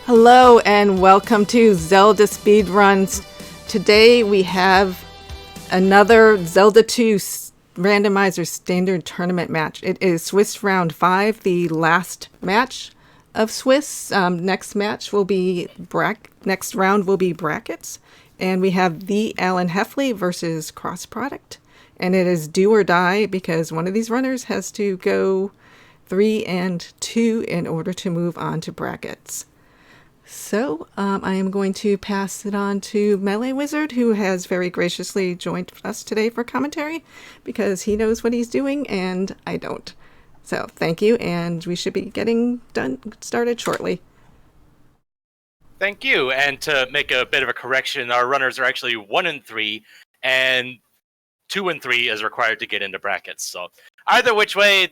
Hello and welcome to Zelda Speedruns. Today we have another Zelda 2 Randomizer Standard Tournament match. It is Swiss Round 5, the last match of Swiss. Next round will be brackets. And we have TheAlanHeffley versus crossproduct. And it is do or die because one of these runners has to go 3 and 2 in order to move on to brackets. So I am going to pass it on to Melee Wizard, who has very graciously joined us today for commentary because he knows what he's doing and I don't. So thank you, and we should be getting started shortly. Thank you, and to make a bit of a correction, our runners are actually 1 and 3, and 2 and 3 is required to get into brackets. So either which way,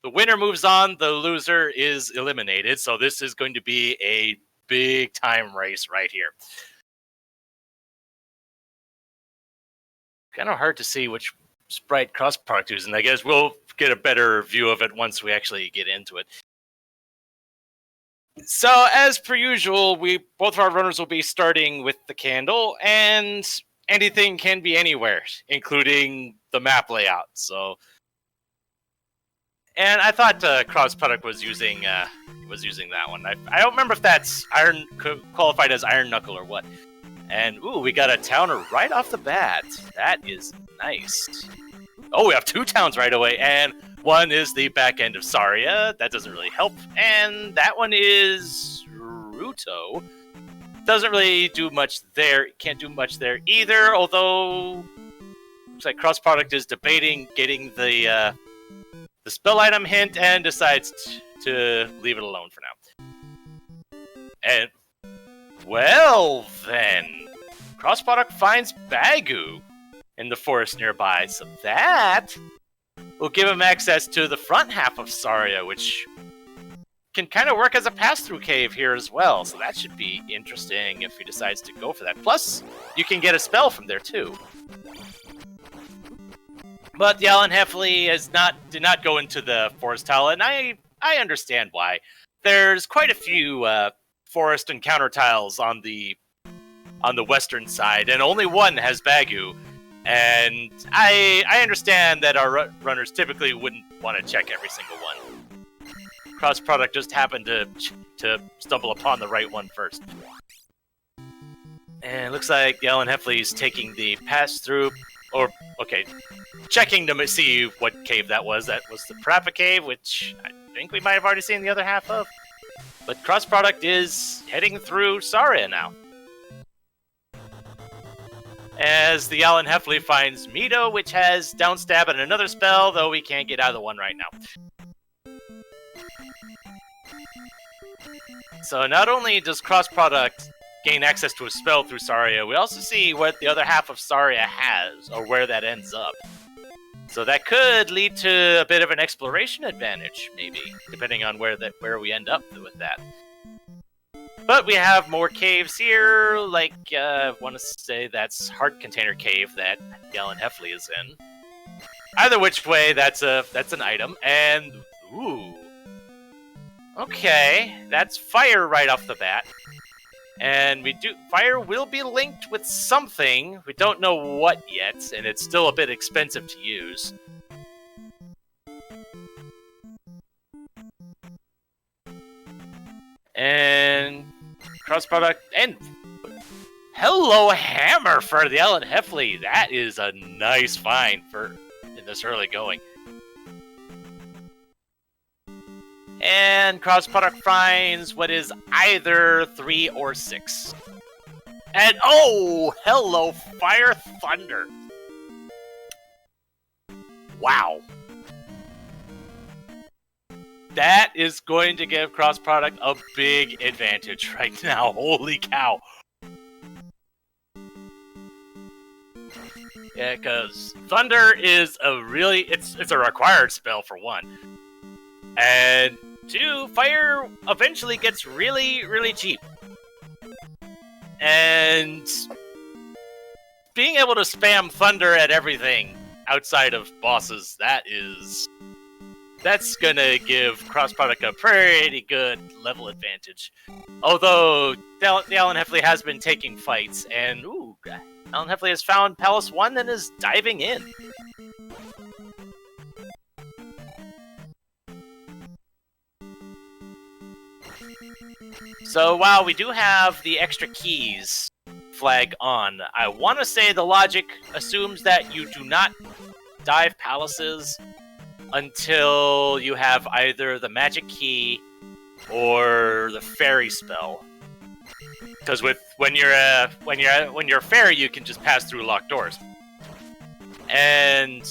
the winner moves on, the loser is eliminated. So this is going to be a big time race right here. Kind of hard to see which sprite crossproduct is, and I guess we'll get a better view of it once we actually get into it. So as per usual, both of our runners will be starting with the candle, and anything can be anywhere, including the map layout. And I thought crossproduct was using that one. I don't remember if that's qualified as Iron Knuckle or what. And ooh, we got a towner right off the bat. That is nice. Oh, we have 2 towns right away, and one is the back end of Saria. That doesn't really help. And that one is Ruto. Doesn't really do much there. Can't do much there either, although looks like crossproduct is debating getting the spell item hint and decides to leave it alone for now. And, well then, crossproduct finds Bagu in the forest nearby, so that will give him access to the front half of Saria, which can kind of work as a pass-through cave here as well, so that should be interesting if he decides to go for that. Plus, you can get a spell from there too. But TheAlanHeffley did not go into the forest tile, and I understand why. There's quite a few forest encounter tiles on the western side, and only one has Bagu. And I understand that our runners typically wouldn't want to check every single one. Crossproduct just happened to stumble upon the right one first. And it looks like TheAlanHeffley is taking the pass-through, or, okay, checking to see what cave that was. That was the Parappa Cave, which I think we might have already seen the other half of. But crossproduct is heading through Saria now. As TheAlanHeffley finds Mito, which has downstab and another spell, though we can't get out of the one right now. So not only does crossproduct gain access to a spell through Saria, we also see what the other half of Saria has, or where that ends up. So that could lead to a bit of an exploration advantage, maybe, depending on where we end up with that. But we have more caves here, like, I want to say that's Heart Container Cave that TheAlanHeffley is in. Either which way, that's an item, and, ooh. Okay, that's fire right off the bat. And fire will be linked with something. We don't know what yet, and it's still a bit expensive to use. And crossproduct, and hello hammer for TheAlanHeffley. That is a nice find in this early going. And crossproduct finds what is either 3 or 6. And oh, hello fire thunder. Wow. That is going to give crossproduct a big advantage right now. Holy cow. Yeah, because thunder is it's a required spell for one. And 2, fire eventually gets really, really cheap. And being able to spam thunder at everything outside of bosses, that is that's gonna give cross product a pretty good level advantage. Although TheAlanHeffley has been taking fights, and TheAlanHeffley has found Palace 1 and is diving in. So while we do have the extra keys flag on, I want to say the logic assumes that you do not dive palaces until you have either the magic key or the fairy spell. Because when you're a fairy, you can just pass through locked doors. And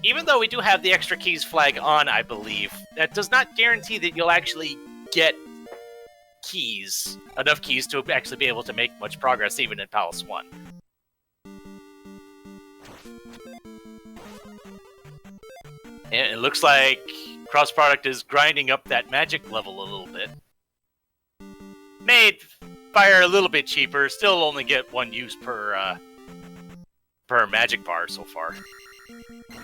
even though we do have the extra keys flag on, I believe, that does not guarantee that you'll actually get enough keys to actually be able to make much progress even in Palace 1. And it looks like cross product is grinding up that magic level a little bit. Made fire a little bit cheaper, still only get 1 use per magic bar so far.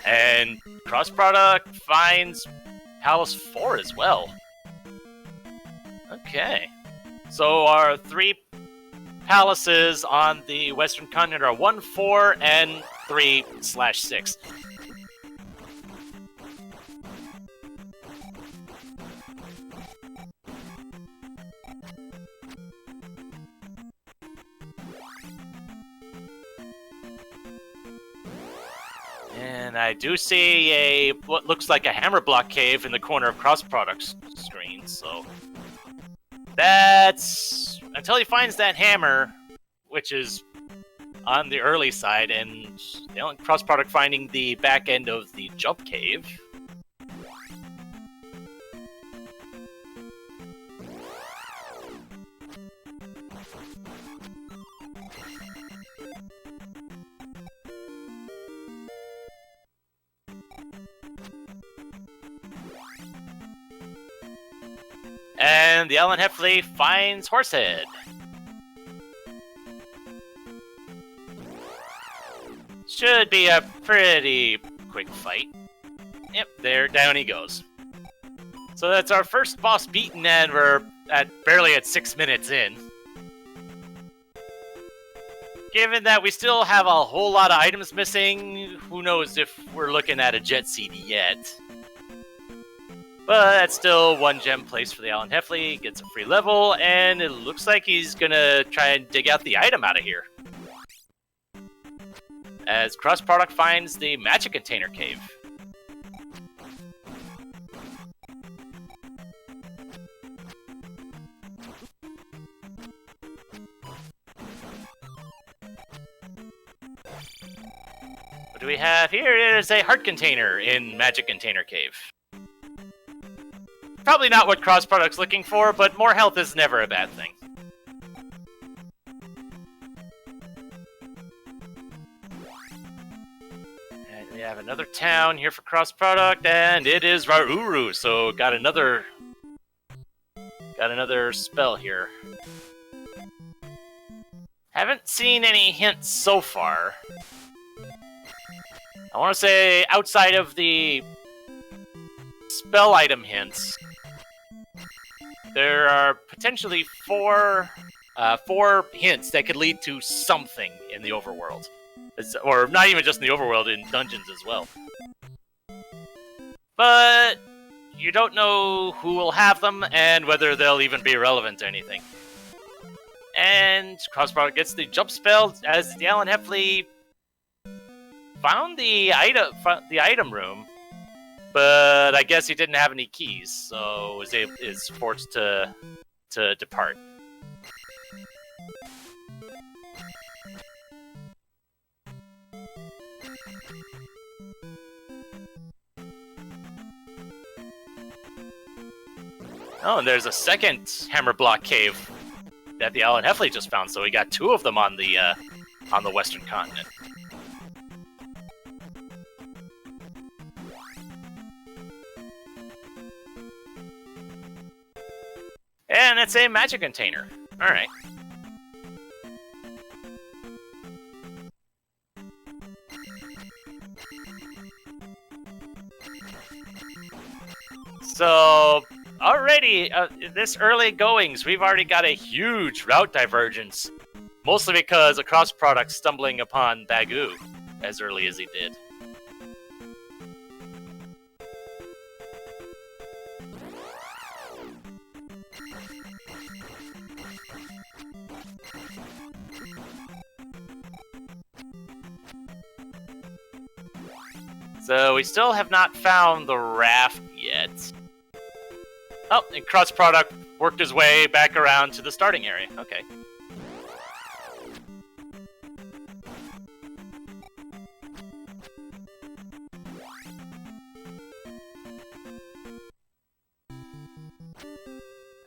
And cross product finds Palace 4 as well. Okay. So our 3 palaces on the Western Continent are 1, 4, and 3/6. And I do see what looks like a hammer block cave in the corner of cross product's screen, so that's until he finds that hammer, which is on the early side, and cross product finding the back end of the jump cave. And TheAlanHeffley finds Horsehead. Should be a pretty quick fight. Yep, there, down he goes. So that's our first boss beaten, and we're barely at 6 minutes in. Given that we still have a whole lot of items missing, who knows if we're looking at a Jet CD yet. But that's still 1 gem place for TheAlanHeffley, gets a free level, and it looks like he's gonna try and dig out the item out of here. As cross product finds the magic container cave. What do we have here? It is a heart container in magic container cave. Probably not what cross product's looking for, but more health is never a bad thing. And we have another town here for cross product, and it is Rauru, so got another spell here. Haven't seen any hints so far. I want to say outside of the spell item hints, there are potentially four hints that could lead to something in the overworld. Or not even just in the overworld, in dungeons as well. But you don't know who will have them and whether they'll even be relevant to anything. And cross-product gets the jump spell as TheAlanHeffley found the item room, but I guess he didn't have any keys, so is forced to depart. Oh, and there's a second hammer block cave that TheAlanHeffley just found, so we got 2 of them on the Western Continent. And it's a magic container. Alright. So, already, this early goings, we've already got a huge route divergence. Mostly because a cross-product stumbling upon Bagoo as early as he did. So we still have not found the raft yet. Oh, and cross-product worked his way back around to the starting area. Okay.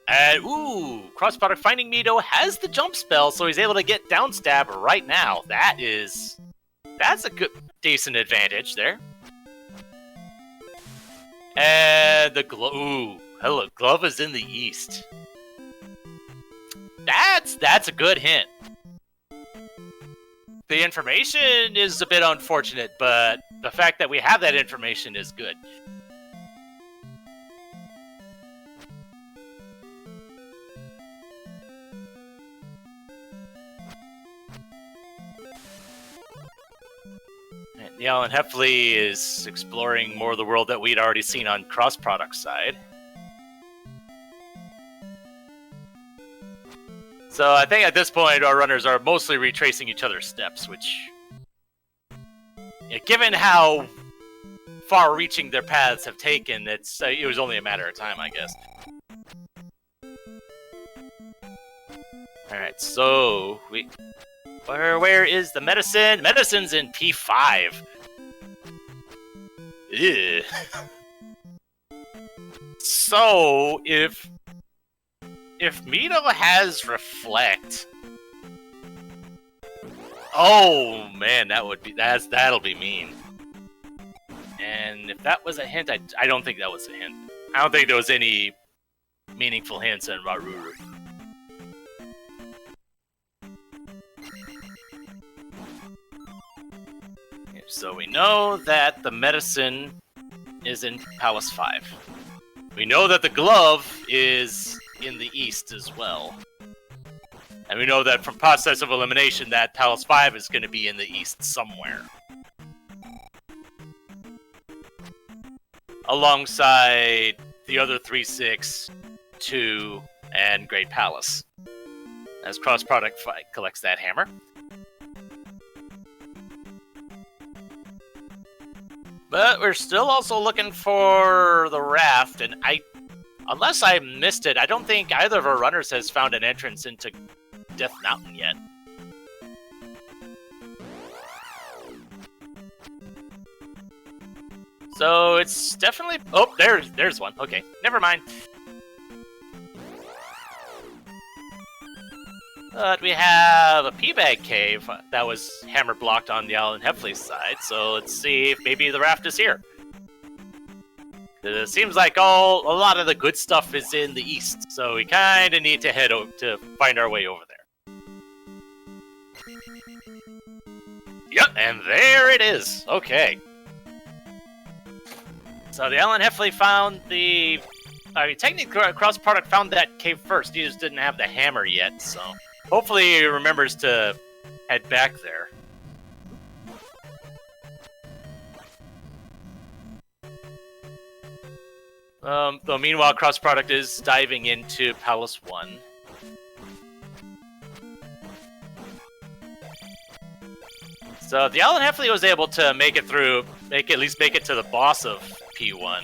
And, ooh, cross-product finding Mito has the jump spell, so he's able to get down stab right now. That's a good, decent advantage there. And the glove, ooh, hello, glove is in the east. That's a good hint. The information is a bit unfortunate, but the fact that we have that information is good. TheAlanHeffley is exploring more of the world that we'd already seen on cross-product side. So I think at this point our runners are mostly retracing each other's steps, which, given how far-reaching their paths have taken, it was only a matter of time, I guess. Alright, so where is the medicine? Medicine's in P5. Ew. So, if Mito has Reflect... Oh, man, that'll be mean. And if that was a hint, I don't think that was a hint. I don't think there was any meaningful hints in Raruru. So we know that the medicine is in Palace 5. We know that the glove is in the east as well. And we know that from process of elimination that Palace 5 is going to be in the east somewhere. Alongside the other 3, 6, 2, and Great Palace. As cross-product collects that hammer. But we're still also looking for the raft, and unless I missed it, I don't think either of our runners has found an entrance into Death Mountain yet. So it's definitely... Oh, there's one. Okay, never mind. But we have a P-Bag Cave that was hammer blocked on TheAlanHeffley's side, so let's see if maybe the raft is here. It seems like a lot of the good stuff is in the east, so we kind of need to head over to find our way over there. Yep, and there it is. Okay. So TheAlanHeffley found the... technically, cross-product found that cave first. He just didn't have the hammer yet, so... Hopefully he remembers to head back there. Though meanwhile, cross-product is diving into Palace 1. So TheAlanHeffley was able to make it through, at least make it to the boss of P1.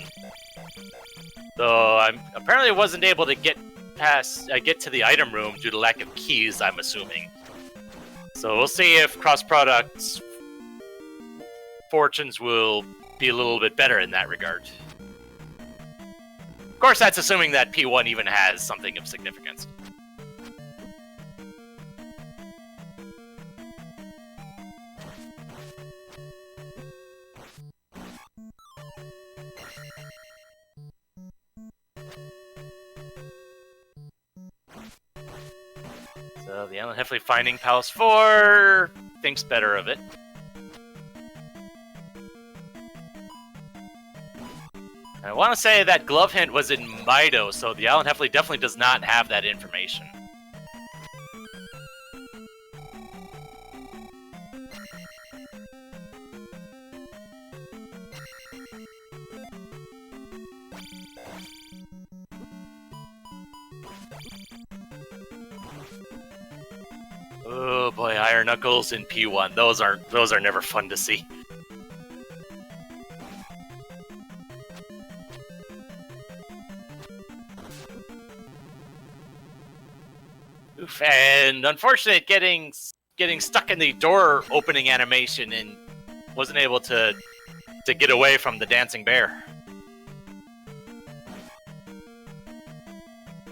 Though I apparently wasn't able to get to the item room due to lack of keys, I'm assuming. So we'll see if cross-product's fortunes will be a little bit better in that regard. Of course, that's assuming that P1 even has something of significance. So TheAlanHeffley finding Palace 4 thinks better of it. want to say that glove hint was in Mido, so the TheAlanHeffley definitely does not have that information. Oh boy, Iron Knuckles in P1. Those are never fun to see. Oof, and unfortunate getting stuck in the door opening animation and wasn't able to get away from the dancing bear.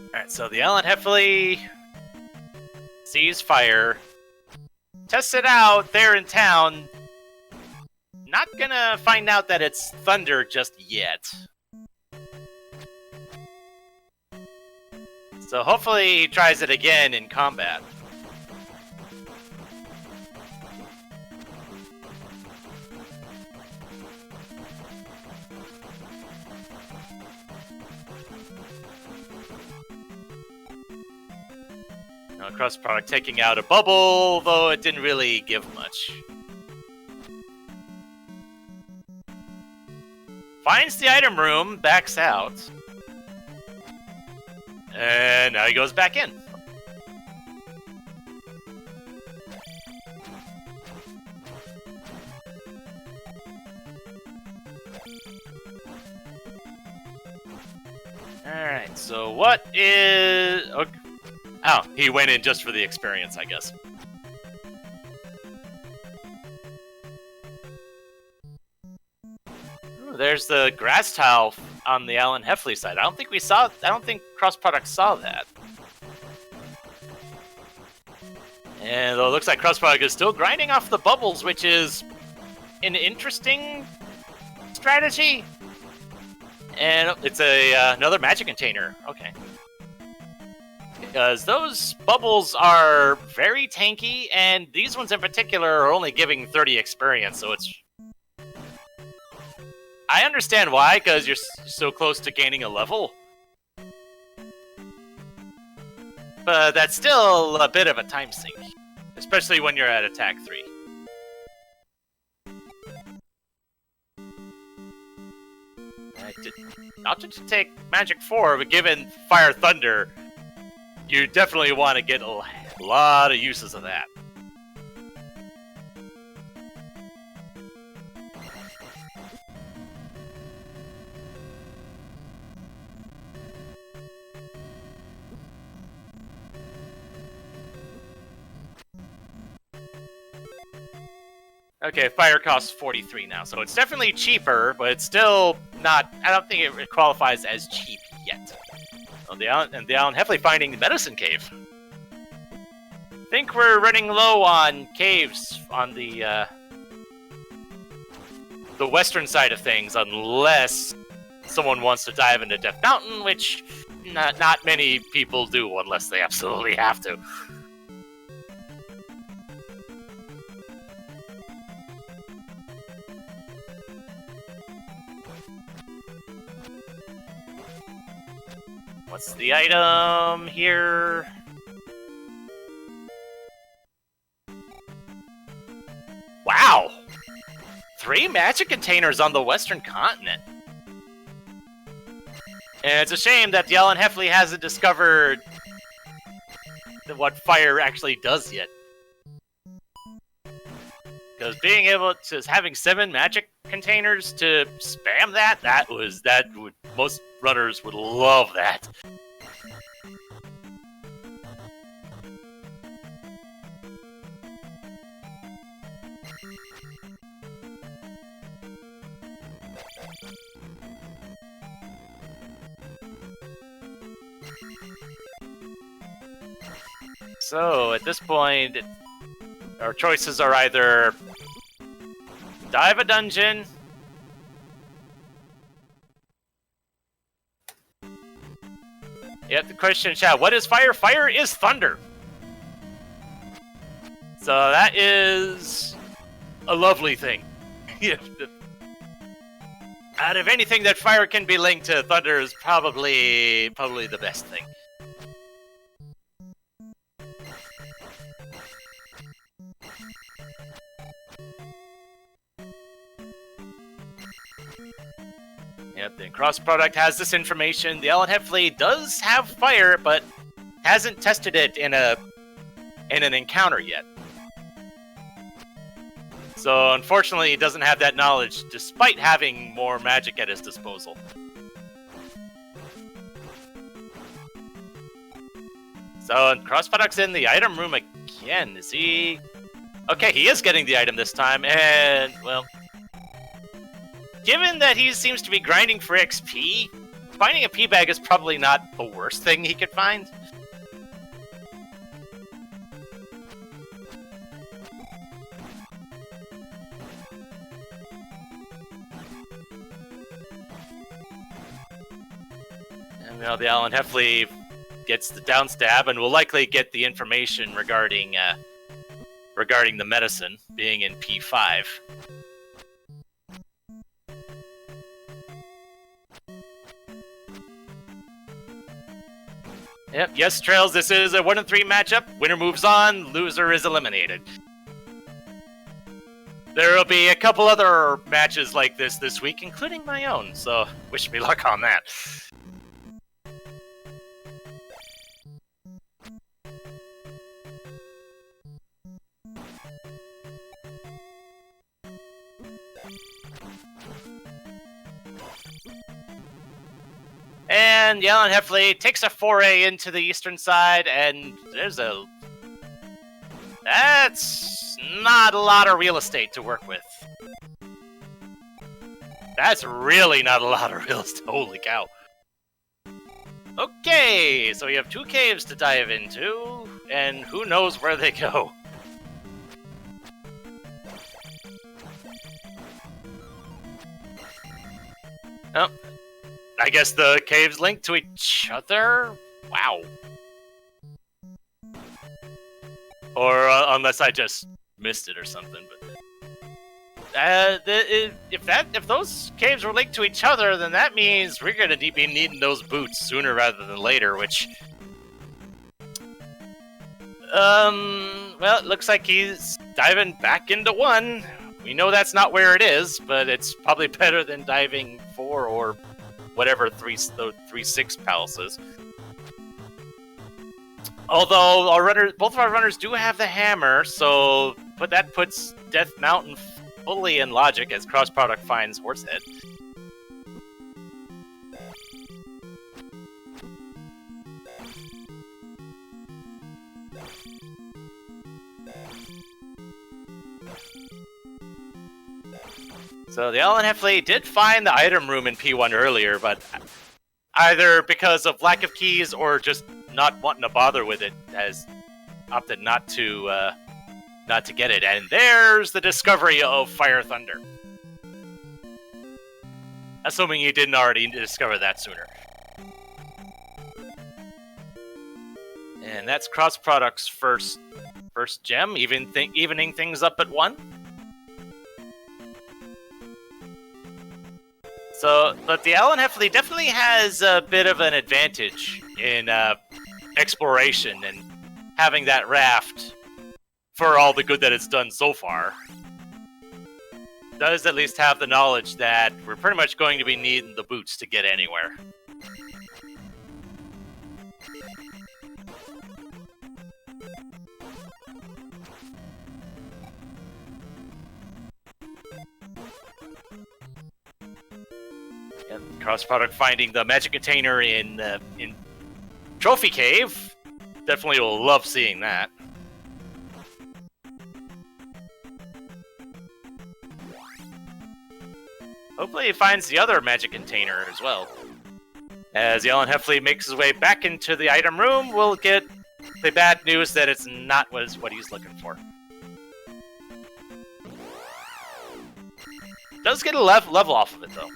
Alright, so the TheAlanHeffley sees fire, tests it out there in town. Not gonna find out that it's thunder just yet. So hopefully he tries it again in combat. Now, cross product taking out a bubble, though it didn't really give much. Finds the item room, backs out. And now he goes back in. Alright, so what is... Okay. Oh, he went in just for the experience, I guess. Ooh, there's the grass tile on the TheAlanHeffley side. I don't think cross product saw that. And it looks like cross product is still grinding off the bubbles, which is an interesting strategy. And it's another magic container. Okay. Because those bubbles are very tanky, and these ones in particular are only giving 30 experience, so it's... I understand why, because you're so close to gaining a level. But that's still a bit of a time sink, especially when you're at attack 3. Opted to take Magic 4, but given Fire Thunder, you definitely want to get a lot of uses of that. Okay, fire costs 43 now, so it's definitely cheaper, but it's still not... I don't think it qualifies as cheap yet. Well, the TheAlanHeffley finding the medicine cave. I think we're running low on caves on the western side of things, unless someone wants to dive into Death Mountain, which not many people do unless they absolutely have to. What's the item here? Wow! 3 magic containers on the western continent. And it's a shame that the TheAlanHeffley hasn't discovered what fire actually does yet. Because being able to... having 7 magic containers to spam that would... most runners would love that. So, at this point, our choices are either dive a dungeon, yep, the question, chat, what is fire? Fire is thunder. So that is a lovely thing. Out of anything that fire can be linked to, thunder is probably the best thing. Yep, the cross product has this information. The TheAlanHeffley does have fire, but hasn't tested it in an encounter yet. So unfortunately, he doesn't have that knowledge, despite having more magic at his disposal. So cross product's in the item room again. Is he? Okay, he is getting the item this time, and well, given that he seems to be grinding for XP, finding a P bag is probably not the worst thing he could find. And now the TheAlanHeffley gets the down stab and will likely get the information regarding the medicine being in P5. Yep, yes, Trails, this is a 1-3 matchup. Winner moves on, loser is eliminated. There will be a couple other matches like this week, including my own, so wish me luck on that. And the TheAlanHeffley takes a foray into the eastern side, and that's not a lot of real estate to work with. That's really not a lot of real estate. Holy cow. Okay, so we have 2 caves to dive into, and who knows where they go. Oh, I guess the caves link to each other? Wow. Or unless I just missed it or something. But if those caves were linked to each other, then that means we're gonna be needing those boots sooner rather than later. Which, well, it looks like he's diving back into 1. We know that's not where it is, but it's probably better than diving 4 or whatever 3-6 palaces. Although both of our runners do have the hammer, but that puts Death Mountain fully in logic as cross product finds Horsehead. So the TheAlanHeffley did find the item room in P1 earlier, but either because of lack of keys or just not wanting to bother with it, has opted not to get it. And there's the discovery of Fire Thunder. Assuming you didn't already discover that sooner. And that's Cross Product's first gem, evening things up at 1. So, but the TheAlanHeffley definitely has a bit of an advantage in exploration and having that raft for all the good that it's done so far. Does at least have the knowledge that we're pretty much going to be needing the boots to get anywhere. And cross product finding the magic container in Trophy Cave. Definitely will love seeing that. Hopefully he finds the other magic container as well. As the TheAlanHeffley makes his way back into the item room, we'll get the bad news that it's not what he's looking for. Does get a level off of it, though.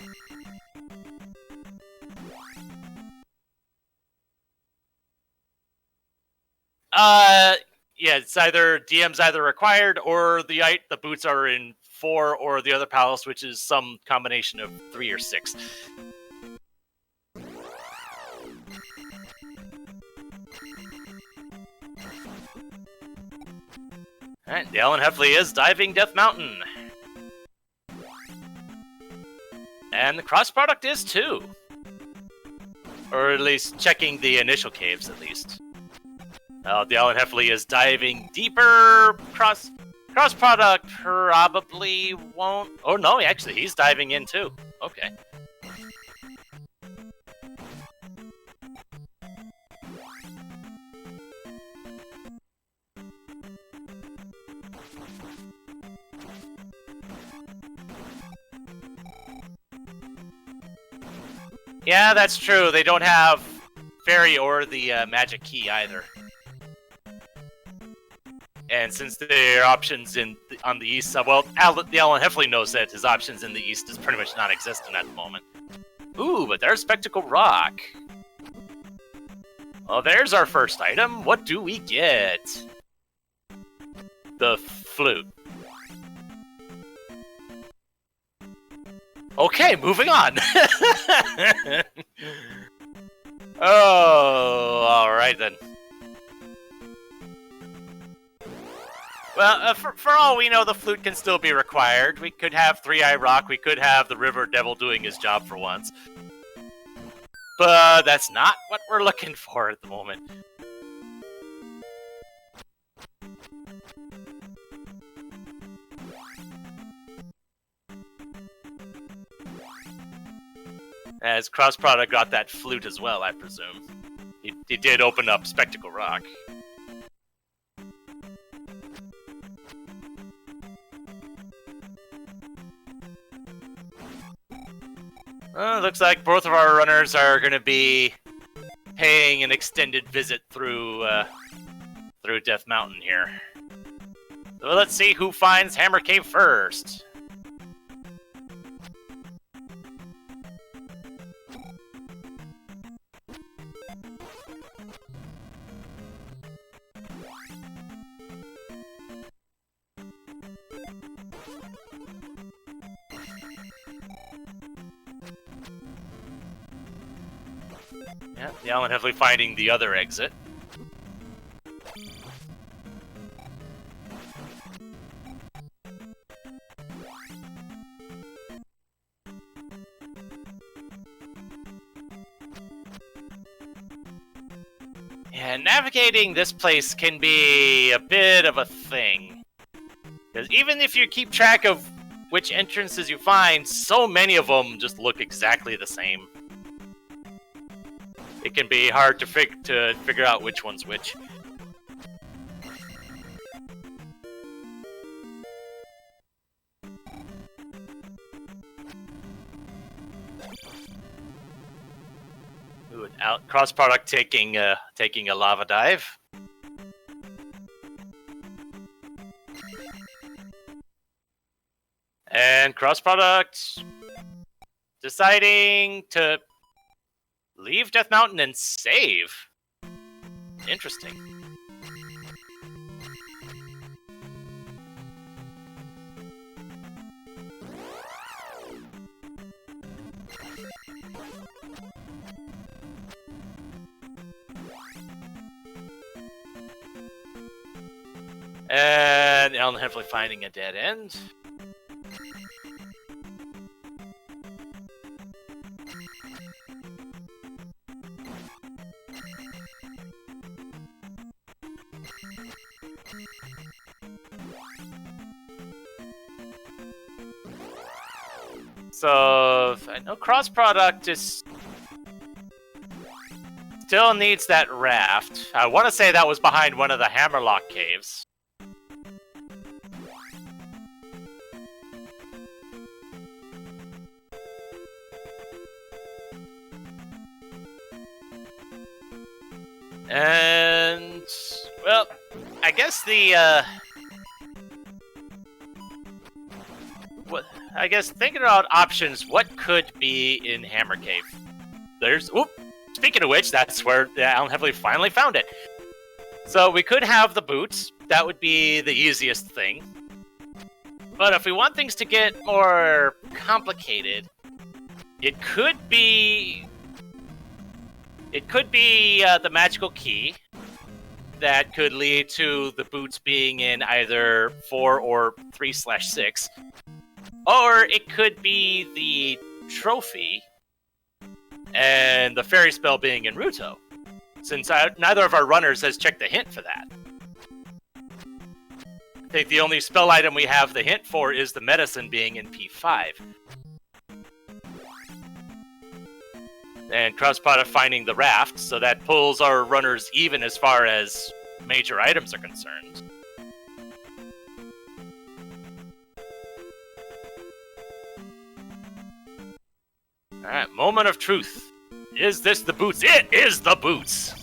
Yeah, it's either DM's either required or the boots are in 4, or the other palace, which is some combination of 3 or 6. Alright, TheAlanHeffley is diving Death Mountain. And the cross product is too. Or at least checking the initial caves, at least. TheAlanHeffley is diving deeper. Cross product probably won't. Oh no, actually, he's diving in too. Okay. Yeah, that's true. They don't have fairy or the magic key either. And since their options on the east side, well, TheAlanHeffley knows that his options in the east is pretty much non-existent at the moment. Ooh, but there's Spectacle Rock. Well, there's our first item. What do we get? The flute. Okay, moving on. Oh, alright then. Well, for all we know, the flute can still be required. We could have Three-Eye Rock, we could have the River Devil doing his job for once. But that's not what we're looking for at the moment. As Cross Product got that flute as well, I presume. He did open up Spectacle Rock. Looks like both of our runners are going to be paying an extended visit through Death Mountain here. So let's see who finds Hammer Cave first. Yeah, TheAlanHeffley finding the other exit. Yeah, navigating this place can be a bit of a thing. Because even if you keep track of which entrances you find, so many of them just look exactly the same. It can be hard to figure out which one's which. Ooh, Cross Product taking a lava dive. And Cross Product deciding to leave Death Mountain and save. Interesting. And TheAlanHeffley finding a dead end. So I know Cross Product is still needs that raft. I want to say that was behind one of the Hammerlock caves. And well, I guess I guess thinking about options, what could be in Hammer Cave? Speaking of which, that's where TheAlanHeffley finally found it. So we could have the boots. That would be the easiest thing. But if we want things to get more complicated, it could be the magical key that could lead to the boots being in either 4 or 3/6, or it could be the trophy and the fairy spell being in Ruto, since neither of our runners has checked the hint for that. I think the only spell item we have the hint for is the medicine being in P5. And cross-product finding the raft, so that pulls our runners even as far as major items are concerned. Alright, moment of truth. Is this the boots? It is the boots!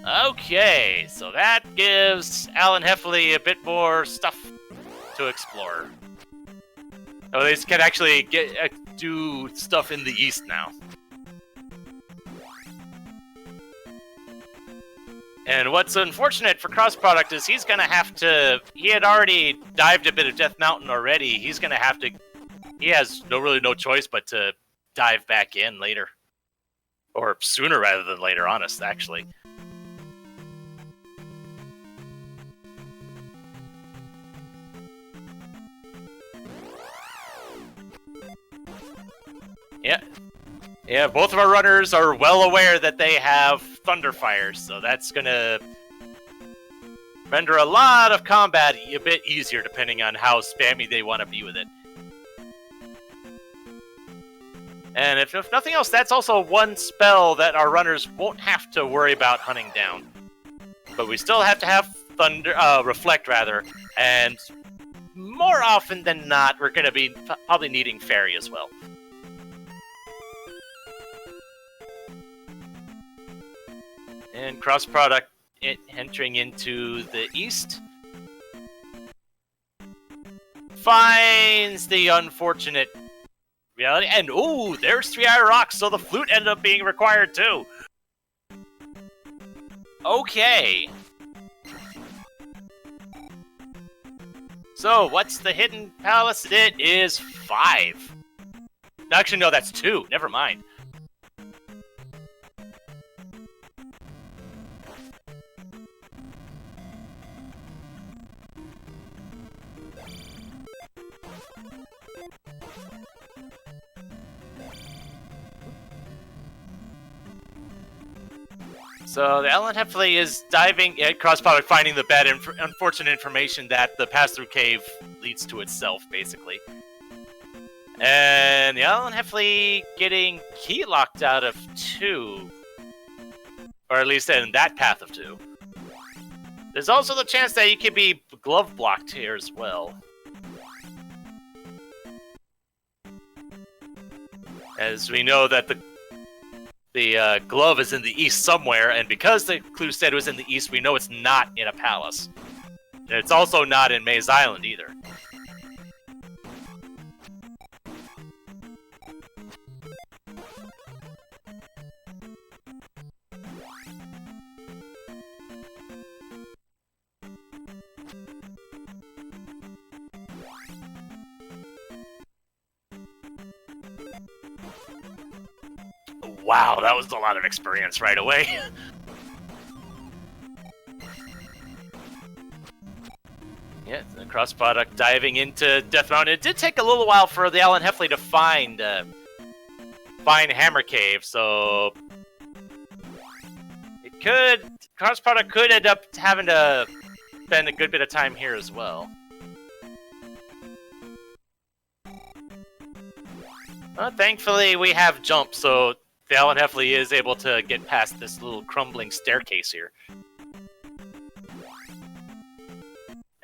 Okay, so that gives TheAlanHeffley a bit more stuff to explore. Oh, they can actually do stuff in the east now. And what's unfortunate for cross-product is he's gonna have to... He had already dived a bit of Death Mountain already. He's gonna have to... He has really no choice but to dive back in later. Or sooner rather than later, honest, actually. Yeah, both of our runners are well aware that they have Thunderfires, so that's gonna render a lot of combat a bit easier depending on how spammy they want to be with it. And if nothing else, that's also one spell that our runners won't have to worry about hunting down. But we still have to have Reflect, and more often than not, we're going to be probably needing Fairy as well. And cross-product entering into the east finds the unfortunate reality, and ooh, there's 3-eye rocks, so the flute ended up being required too. Okay. So, what's the hidden palace? It is 5. Actually, no, that's 2. Never mind. So the TheAlanHeffley is diving at cross-product, finding the bad unfortunate information that the pass-through cave leads to itself, basically. And the TheAlanHeffley getting key locked out of 2. Or at least in that path of 2. There's also the chance that you could be glove blocked here as well. As we know that the glove is in the east somewhere, and because the clue said it was in the east, we know it's not in a palace. And it's also not in Maze Island either. Wow, that was a lot of experience right away. Yeah, the cross-product diving into Death Mountain. It did take a little while for the TheAlanHeffley to find Hammer Cave, so cross-product could end up having to spend a good bit of time here as well. Thankfully, we have jump, so TheAlanHeffley is able to get past this little crumbling staircase here.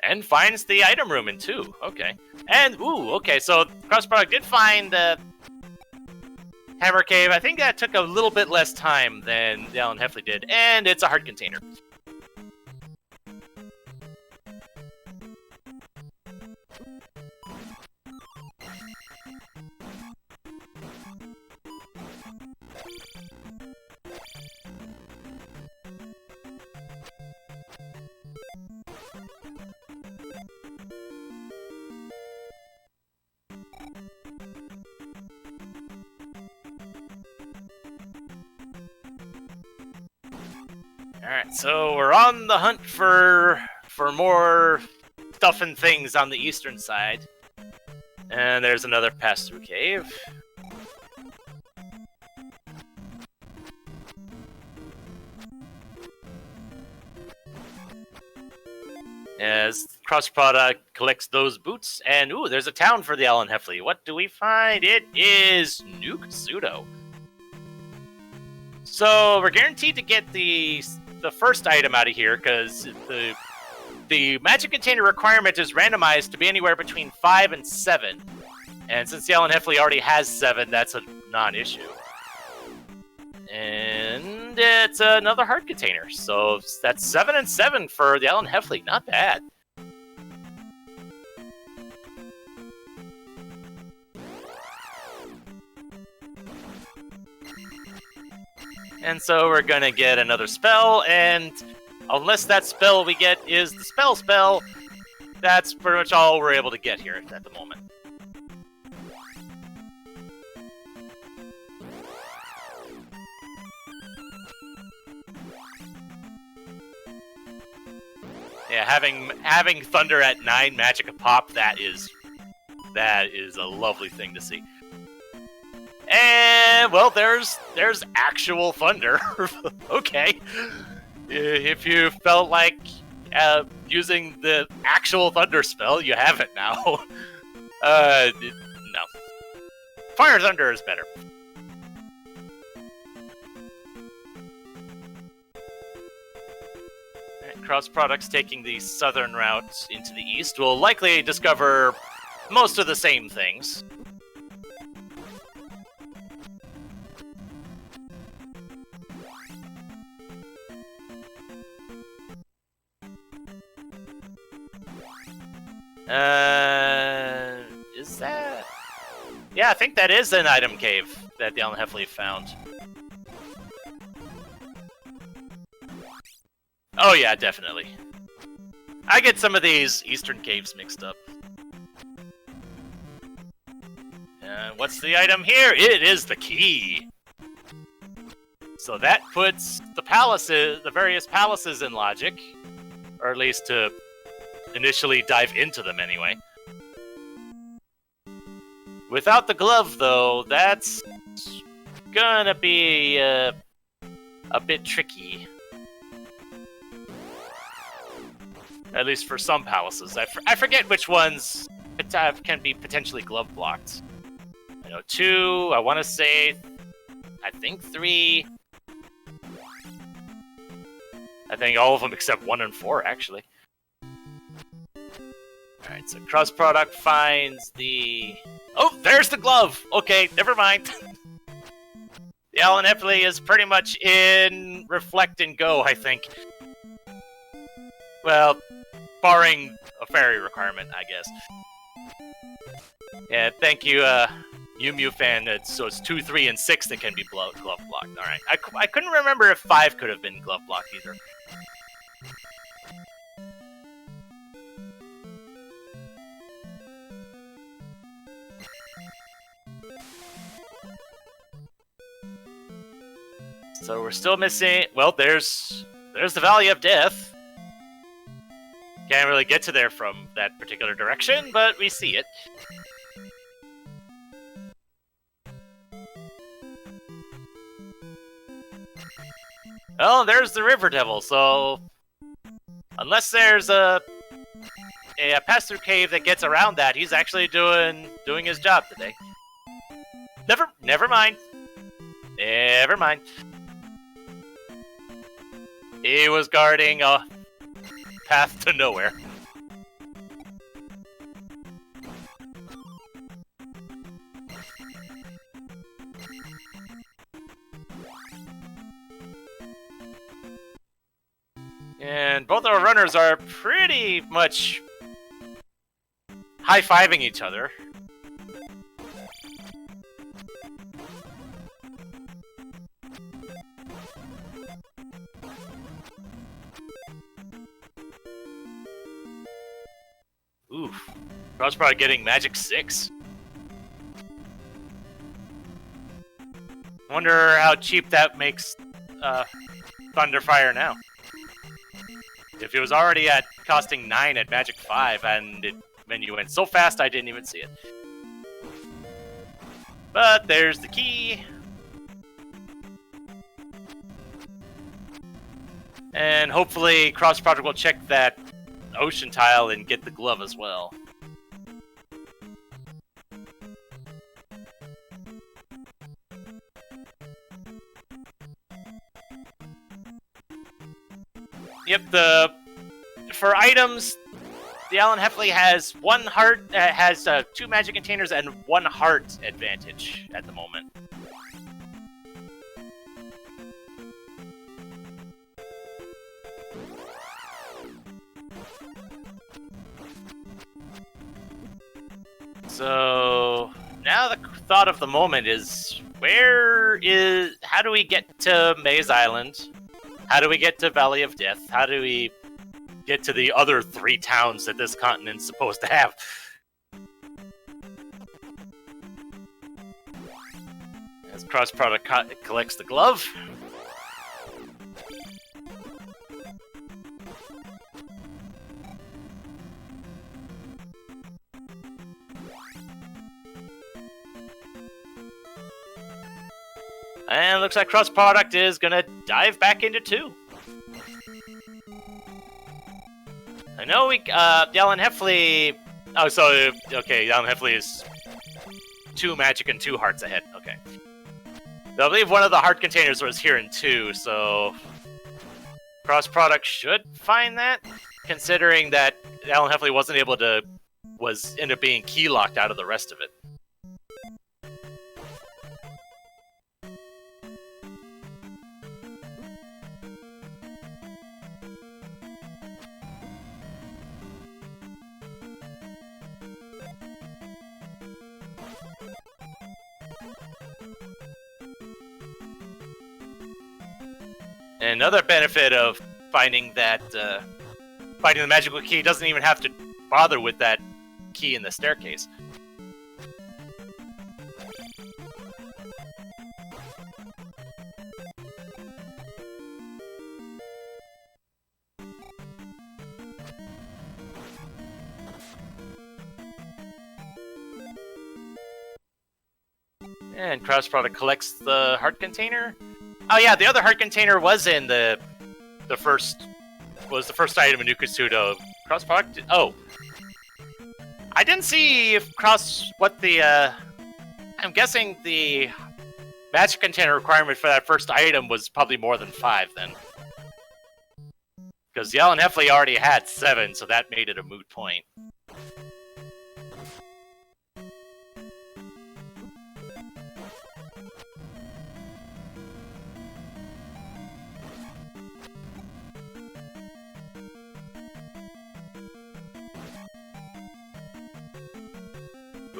And finds the item room in 2. Okay. And, ooh, okay, so cross-product did find the Hammer Cave. I think that took a little bit less time than TheAlanHeffley did. And it's a heart container. Alright, so we're on the hunt for more stuff and things on the eastern side. And there's another pass-through cave. As crossproduct collects those boots, and ooh, there's a town for the TheAlanHeffley. What do we find? It is New Kasuto. So we're guaranteed to get the first item out of here, because the magic container requirement is randomized to be anywhere between 5 and 7. And since the TheAlanHeffley already has 7, that's a non-issue. And it's another heart container. So that's 7 and 7 for the TheAlanHeffley. Not bad. And so we're going to get another spell, and unless that spell we get is the spell, that's pretty much all we're able to get here at the moment. Yeah, having Thunder at 9 magic a pop, that is a lovely thing to see. And well, there's actual Thunder. Okay, if you felt like using the actual Thunder spell, you have it now. No, Fire Thunder is better. Cross products taking the southern route into the east will likely discover most of the same things. Is that? Yeah, I think that is an item cave that the TheAlanHeffley found. Oh yeah, definitely. I get some of these eastern caves mixed up. What's the item here? It is the key. So that puts the palaces, the various palaces in logic, or at least to initially dive into them anyway. Without the glove, though, that's gonna be a bit tricky. At least for some palaces. I forget which ones can be potentially glove blocked. I know 2, I want to say, I think 3. I think all of them except 1 and 4, actually. Alright, so cross product finds the... Oh, there's the glove! Okay, never mind. The TheAlanHeffley is pretty much in Reflect and Go, I think. Well, barring a fairy requirement, I guess. Yeah, thank you, Mew Mew fan. So it's 2, 3, and 6 that can be glove blocked. Alright, I couldn't remember if 5 could have been glove blocked either. So we're still missing... Well, there's the Valley of Death. Can't really get to there from that particular direction, but we see it. Well, there's the River Devil, so... Unless there's a pass-through cave that gets around that, he's actually doing his job today. Never mind. Never mind. He was guarding a path to nowhere. And both our runners are pretty much high-fiving each other. Oof. Cross probably getting Magic 6. Wonder how cheap that makes Thunderfire now. If it was already at costing 9 at Magic 5, and you went so fast I didn't even see it. But there's the key. And hopefully Cross Project will check that ocean tile and get the glove as well. Yep, for items, TheAlanHeffley has 1 heart, has 2 magic containers and 1 heart advantage at the moment. So now the thought of the moment is, how do we get to Maze Island? How do we get to Valley of Death? How do we get to the other 3 towns that this continent's supposed to have? As Cross Product collects the glove. And looks like Cross Product is gonna dive back into 2. I know TheAlanHeffley. Oh, so okay, TheAlanHeffley is 2 magic and 2 hearts ahead. Okay, so I believe one of the heart containers was here in 2. So Cross Product should find that, considering that TheAlanHeffley wasn't able to ended up being key locked out of the rest of it. And another benefit of finding the magical key, doesn't even have to bother with that key in the staircase. And Cross Product collects the heart container. Oh yeah, the other heart container was in the first item in New Kasuto. Cross Product. Oh, I didn't see I'm guessing the magic container requirement for that first item was probably more than 5 then, because TheAlanHeffley already had 7, so that made it a moot point.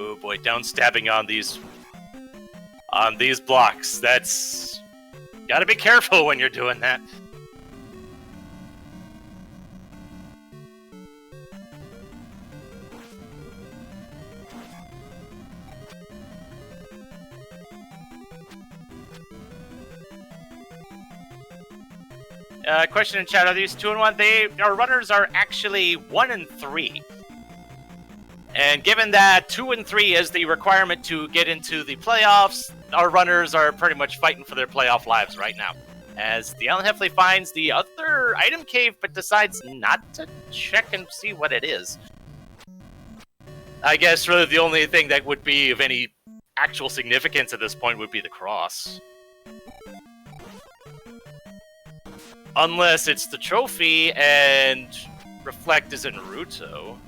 Oh boy, down stabbing on these blocks. That's gotta be careful when you're doing that. Question in chat: are these 2 and 1? Our runners are actually 1 and 3. And given that 2 and 3 is the requirement to get into the playoffs, our runners are pretty much fighting for their playoff lives right now. As TheAlanHeffley finds the other item cave, but decides not to check and see what it is. I guess really the only thing that would be of any actual significance at this point would be the cross. Unless it's the trophy and Reflect is in Naruto.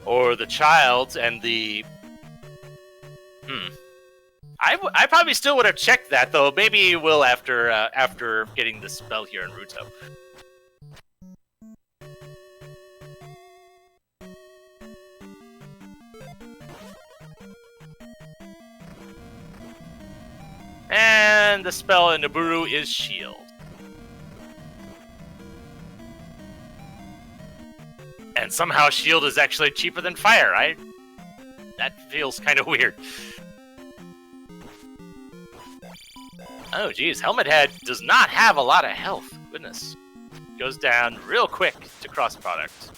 Or the child and the... I probably still would have checked that, though. Maybe we'll after getting the spell here in Naruto. And the spell in Naburu is Shield. And somehow Shield is actually cheaper than Fire. That feels kind of weird. Oh, geez. Helmet Head does not have a lot of health. Goodness. Goes down real quick to cross product.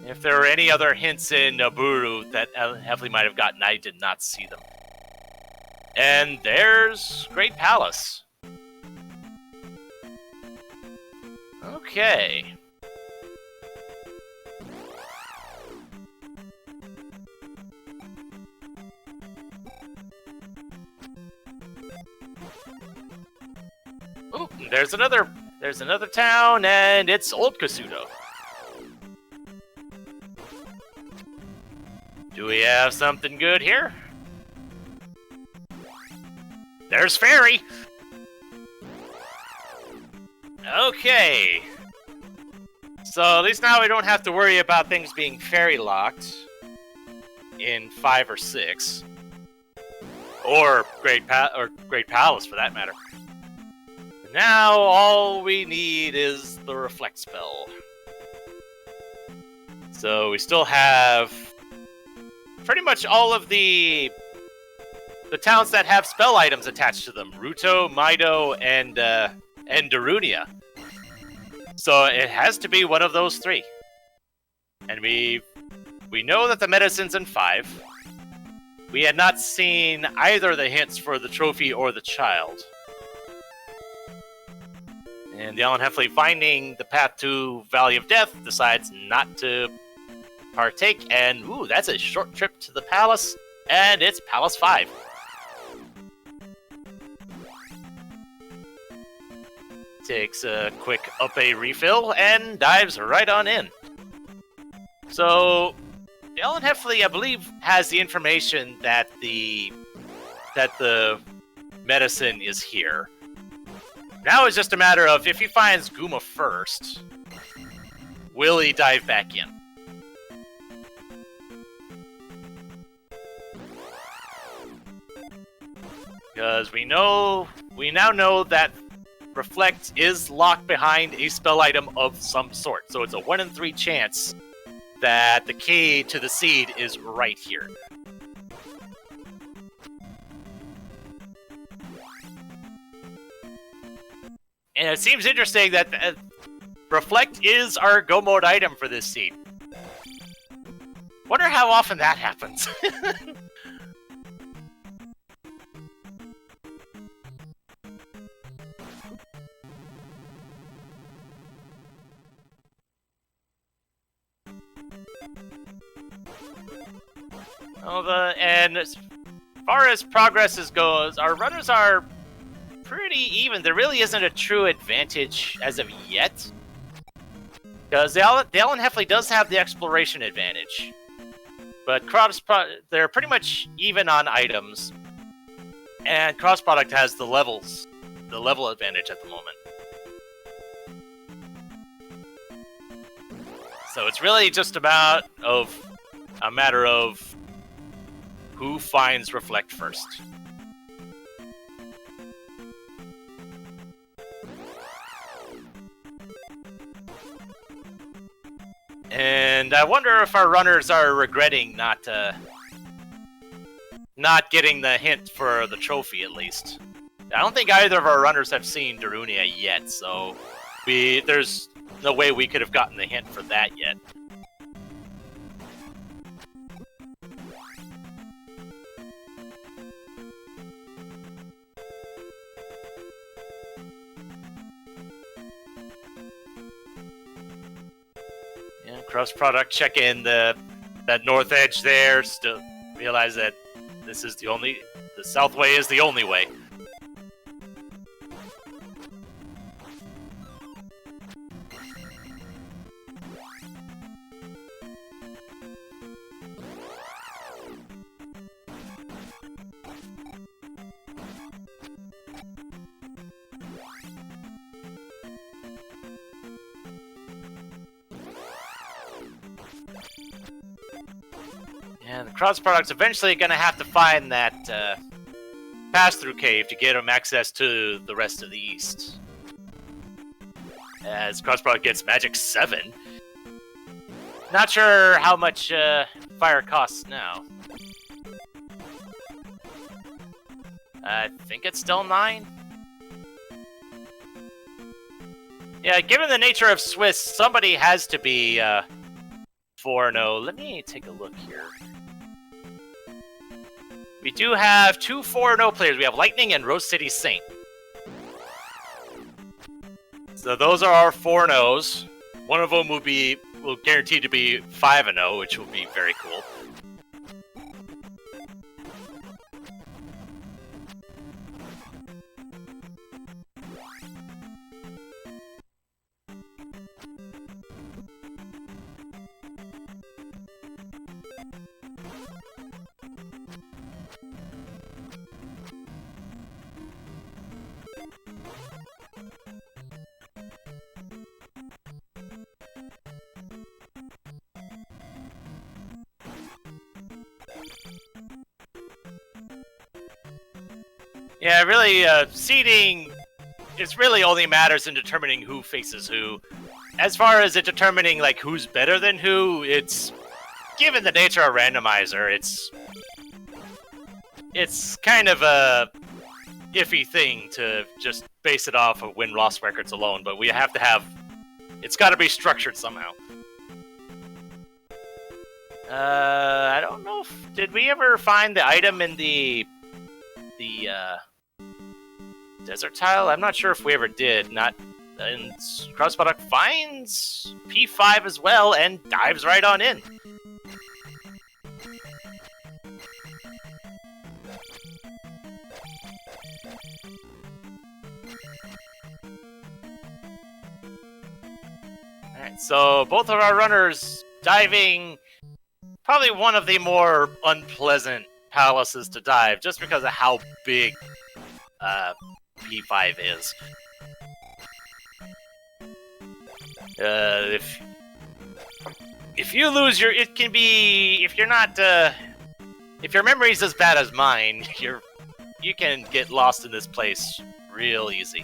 If there were any other hints in Naburu that Heffley might have gotten, I did not see them. And there's Great Palace. Okay. Oh, there's another town, and it's Old Kasuto. Do we have something good here? There's Fairy! Okay. So at least now we don't have to worry about things being fairy locked in 5 or 6. Or Great Palace for that matter. Now all we need is the Reflect spell. So we still have pretty much all of the towns that have spell items attached to them. Ruto, Mido, and Darunia. So it has to be one of those 3. And we know that the medicine's in 5. We had not seen either the hints for the trophy or the child. And TheAlanHeffley, finding the path to Valley of Death, decides not to partake. And, ooh, that's a short trip to the palace. And it's Palace 5. Takes a quick up-A refill and dives right on in. So, TheAlanHeffley, I believe, has the information that the medicine is here. Now it's just a matter of if he finds Guma first, will he dive back in? Because we now know that Reflect is locked behind a spell item of some sort. So it's a 1 in 3 chance that the key to the seed is right here. And it seems interesting that Reflect is our go mode item for this seed. Wonder how often that happens. And as far as progress goes, our runners are pretty even. There really isn't a true advantage as of yet. Because TheAlanHeffley does have the exploration advantage. But they're pretty much even on items. And cross product has the level advantage at the moment. So it's really just a matter of who finds Reflect first. And I wonder if our runners are regretting not getting the hint for the trophy, at least. I don't think either of our runners have seen Darunia yet, so there's no way we could have gotten the hint for that yet. Cross product, check in that north edge there. Still realize that this is the south way is the only way. And the cross product's eventually going to have to find that pass-through cave to get him access to the rest of the east. As cross product gets magic 7. Not sure how much fire costs now. I think it's still 9. Yeah, given the nature of Swiss, somebody has to be 4-0. Let me take a look here. We do have 2 4-0 players. We have Lightning and Rose City Saint. So those are our 4-0s. One of them will guarantee to be 5-0, which will be very cool. Yeah, really, seeding is really only matters in determining who faces who. As far as it determining like who's better than who, it's given the nature of Randomizer, it's kind of a iffy thing to just base it off of win-loss records alone. But we have to have it's got to be structured somehow. I don't know. Did we ever find the item in the desert tile? I'm not sure if we ever did. Not. And crossproduct finds P5 as well and dives right on in. Alright, so both of our runners diving probably one of the more unpleasant palaces to dive, just because of how big P5 is. If you lose your, it can be, if you're not, if your memory's as bad as mine, you can get lost in this place real easy.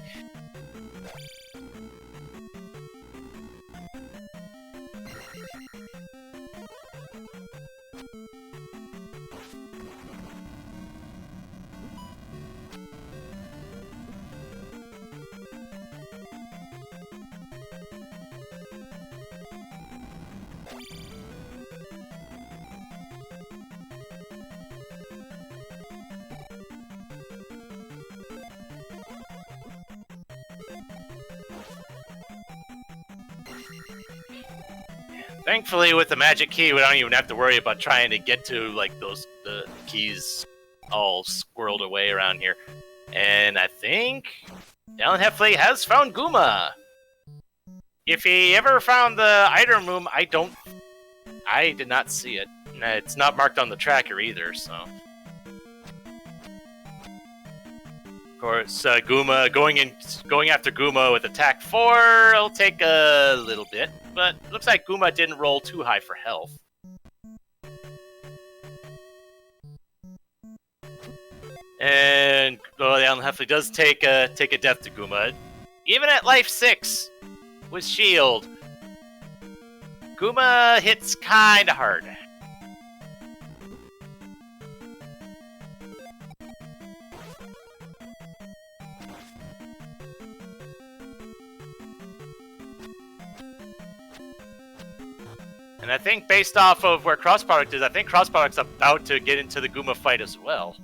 Thankfully, with the magic key, we don't even have to worry about trying to get to like the keys all squirreled away around here. And I think TheAlanHeffley has found Guma. If he ever found the item room, I did not see it. It's not marked on the tracker either, so. Of course, Guma going after Guma with attack 4 will take a little bit, but it looks like Guma didn't roll too high for health. And TheAlanHeffley does take a death to Guma, even at life 6 with shield. Guma hits kinda hard. And I think based off of where crossproduct is, I think crossproduct's about to get into the Guma fight as well.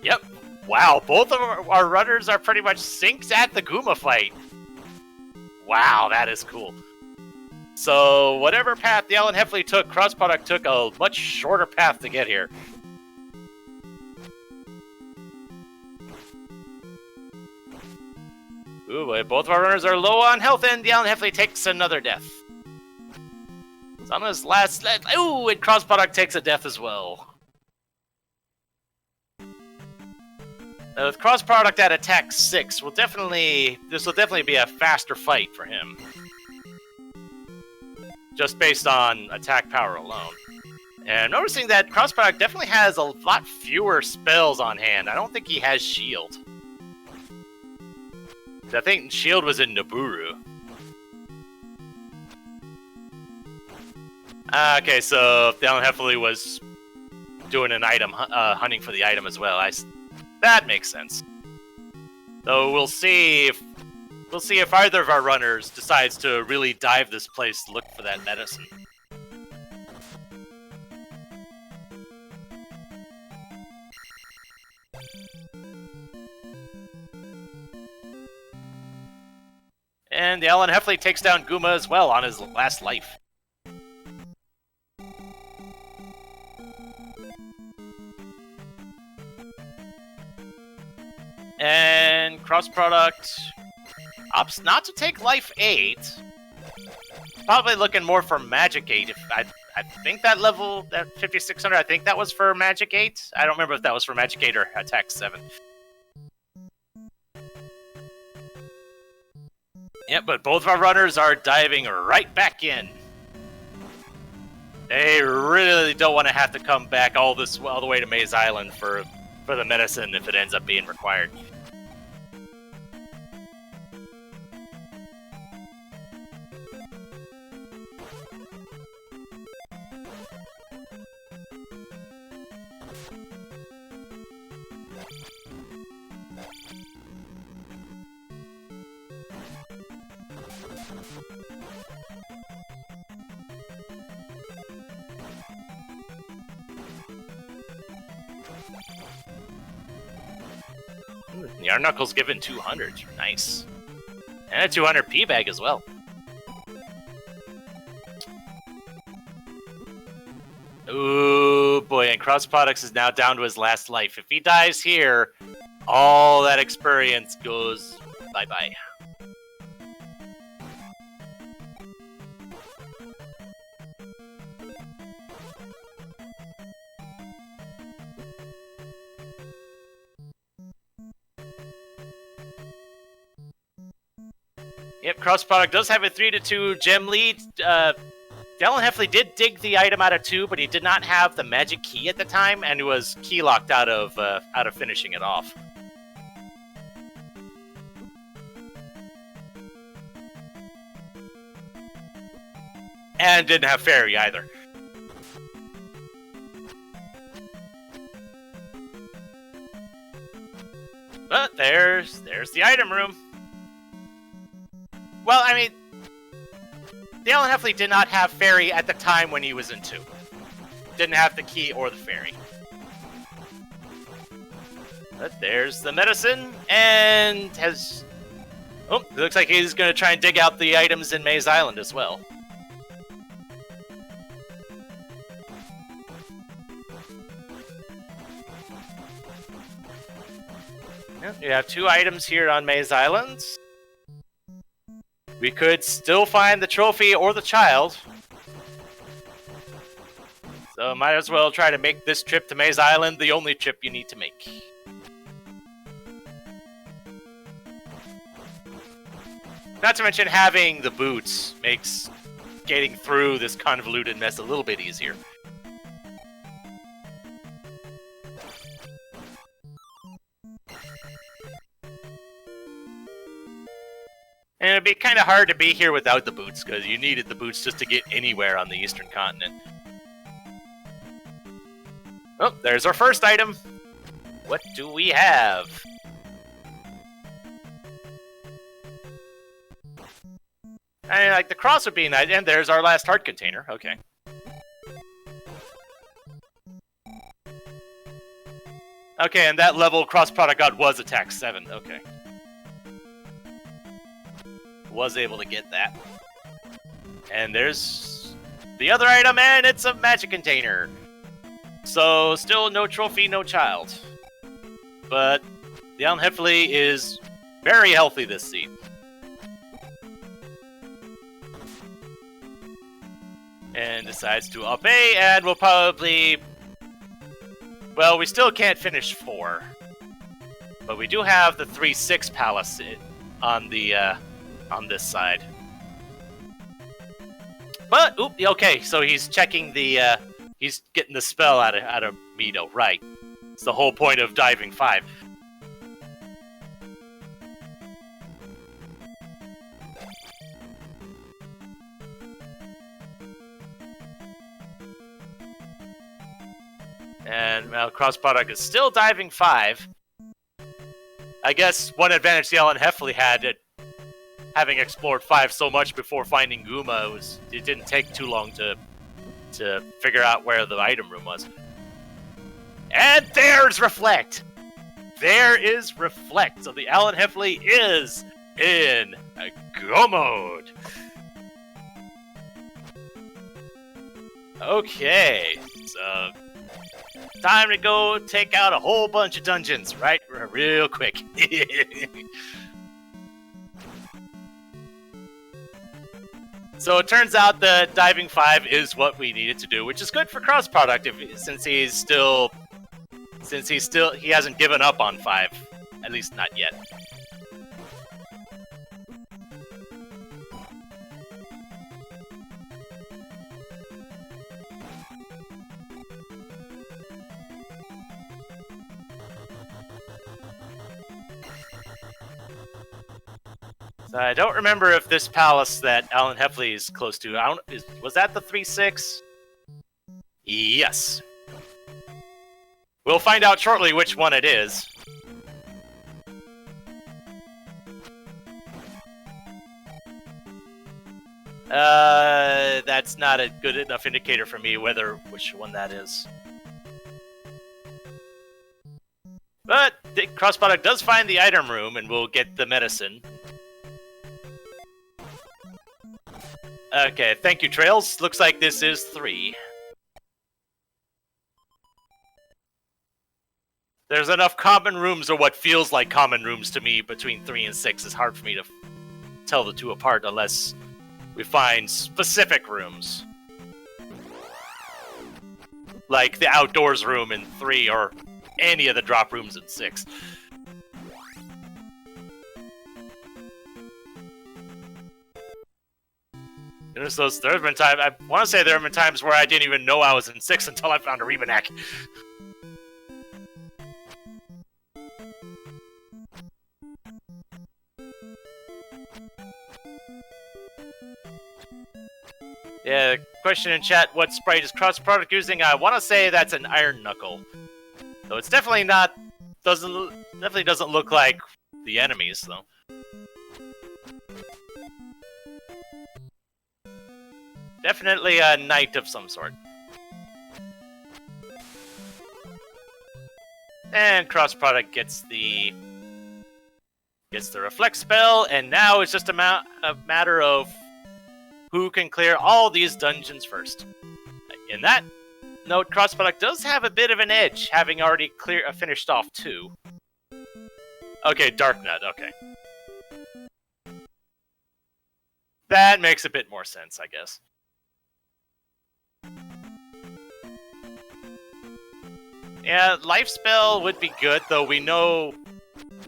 Yep. Wow, both of our runners are pretty much syncs at the Guma fight. Wow, that is cool. So whatever path TheAlanHeffley took, crossproduct took a much shorter path to get here. Ooh, boy, both of our runners are low on health, and TheAlanHeffley takes another death. It's on his last... Ooh, and crossproduct takes a death as well. Now, with crossproduct at attack 6, this will definitely be a faster fight for him. Just based on attack power alone. And I'm noticing that crossproduct definitely has a lot fewer spells on hand. I don't think he has shield. I think shield was in Naburu. Okay, so TheAlanHeffley was doing an item, hunting for the item as well. That makes sense. So we'll see if either of our runners decides to really dive this place to look for that medicine. And TheAlanHeffley takes down Guma as well on his last life. And crossproduct opts not to take life 8. Probably looking more for magic 8. I think that level, that 5600, I think that was for magic 8. I don't remember if that was for magic 8 or attack 7. Yep, but both of our runners are diving right back in. They really don't want to have to come back all the way to Maze Island for the medicine if it ends up being required. Yarn Knuckles given 200. Nice. And a 200 P bag as well. Ooh, boy, and Cross Products is now down to his last life. If he dies here, all that experience goes bye-bye. Yep, Cross Product does have a 3-2 gem lead. TheAlanHeffley did dig the item out of 2, but he did not have the magic key at the time, and was key locked out of finishing it off. And didn't have fairy either. But there's the item room. Well, I mean, TheAlanHeffley did not have fairy at the time when he was in 2. Didn't have the key or the fairy. But there's the medicine, and has... Oh, it looks like he's going to try and dig out the items in Maze Island as well. Yep, you have 2 items here on Maze Island. We could still find the trophy or the child. So might as well try to make this trip to Maze Island the only trip you need to make. Not to mention having the boots makes getting through this convoluted mess a little bit easier. And it'd be kind of hard to be here without the boots, because you needed the boots just to get anywhere on the Eastern Continent. Oh, there's our first item. What do we have? I mean, like, the cross would be nice, and there's our last heart container. Okay. Okay, and that level Cross Product God was attack 7. Okay. Was able to get that. And there's the other item, and it's a magic container. So, still no trophy, no child. But TheAlanHeffley is very healthy this seed. And decides to up A, and we'll probably... Well, we still can't finish 4. But we do have the 3-6 palace on the... on this side. But, oop, okay, so he's checking the, he's getting the spell out of Mido, right. It's the whole point of diving 5. And well, cross product is still diving 5. I guess one advantage TheAlanHeffley had at having explored 5 so much before finding Guma was it didn't take too long to figure out where the item room was. And there's Reflect! There is Reflect. So the TheAlanHeffley is in go mode. Okay, so time to go take out a whole bunch of dungeons, right? Real quick. So it turns out the diving 5 is what we needed to do, which is good for cross product since he hasn't given up on 5, at least not yet. So I don't remember if this palace that TheAlanHeffley is close to. Was that the 3-6? Yes. We'll find out shortly which one it is. That's not a good enough indicator for me which one that is. But the cross product does find the item room, and we'll get the medicine. Okay, thank you, Trails. Looks like this is 3. There's enough common rooms, or what feels like common rooms to me, between 3 and 6. It's hard for me to tell the two apart unless we find specific rooms. Like the outdoors room in 3, or any of the drop rooms in 6. There's been times, I want to say there have been times where I didn't even know I was in 6 until I found a Rebanak. Yeah, question in chat, what sprite is cross product using? I want to say that's an Iron Knuckle. So it's definitely not, definitely doesn't look like the enemies, though. Definitely a knight of some sort. And cross product gets the reflect spell, and now it's just a matter of who can clear all these dungeons first. In that note, cross product does have a bit of an edge, having already finished off 2. Okay, Dark Nut. Okay, that makes a bit more sense, I guess. Yeah, Life Spell would be good, though we know,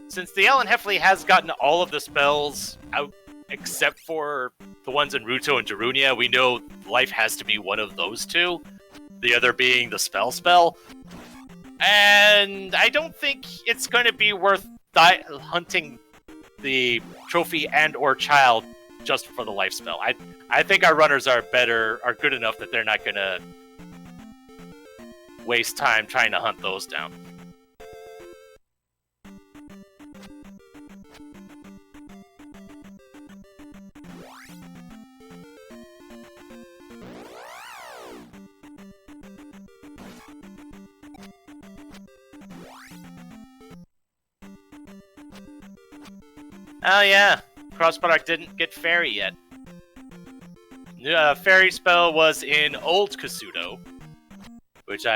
since the TheAlanHeffley has gotten all of the spells out except for the ones in Ruto and Darunia, we know Life has to be one of those 2, the other being the spell. And I don't think it's going to be worth hunting the trophy and or child just for the Life Spell. I think our runners are good enough that they're not going to waste time trying to hunt those down. Oh yeah, cross product didn't get fairy yet. Fairy spell was in Old Kasuto, which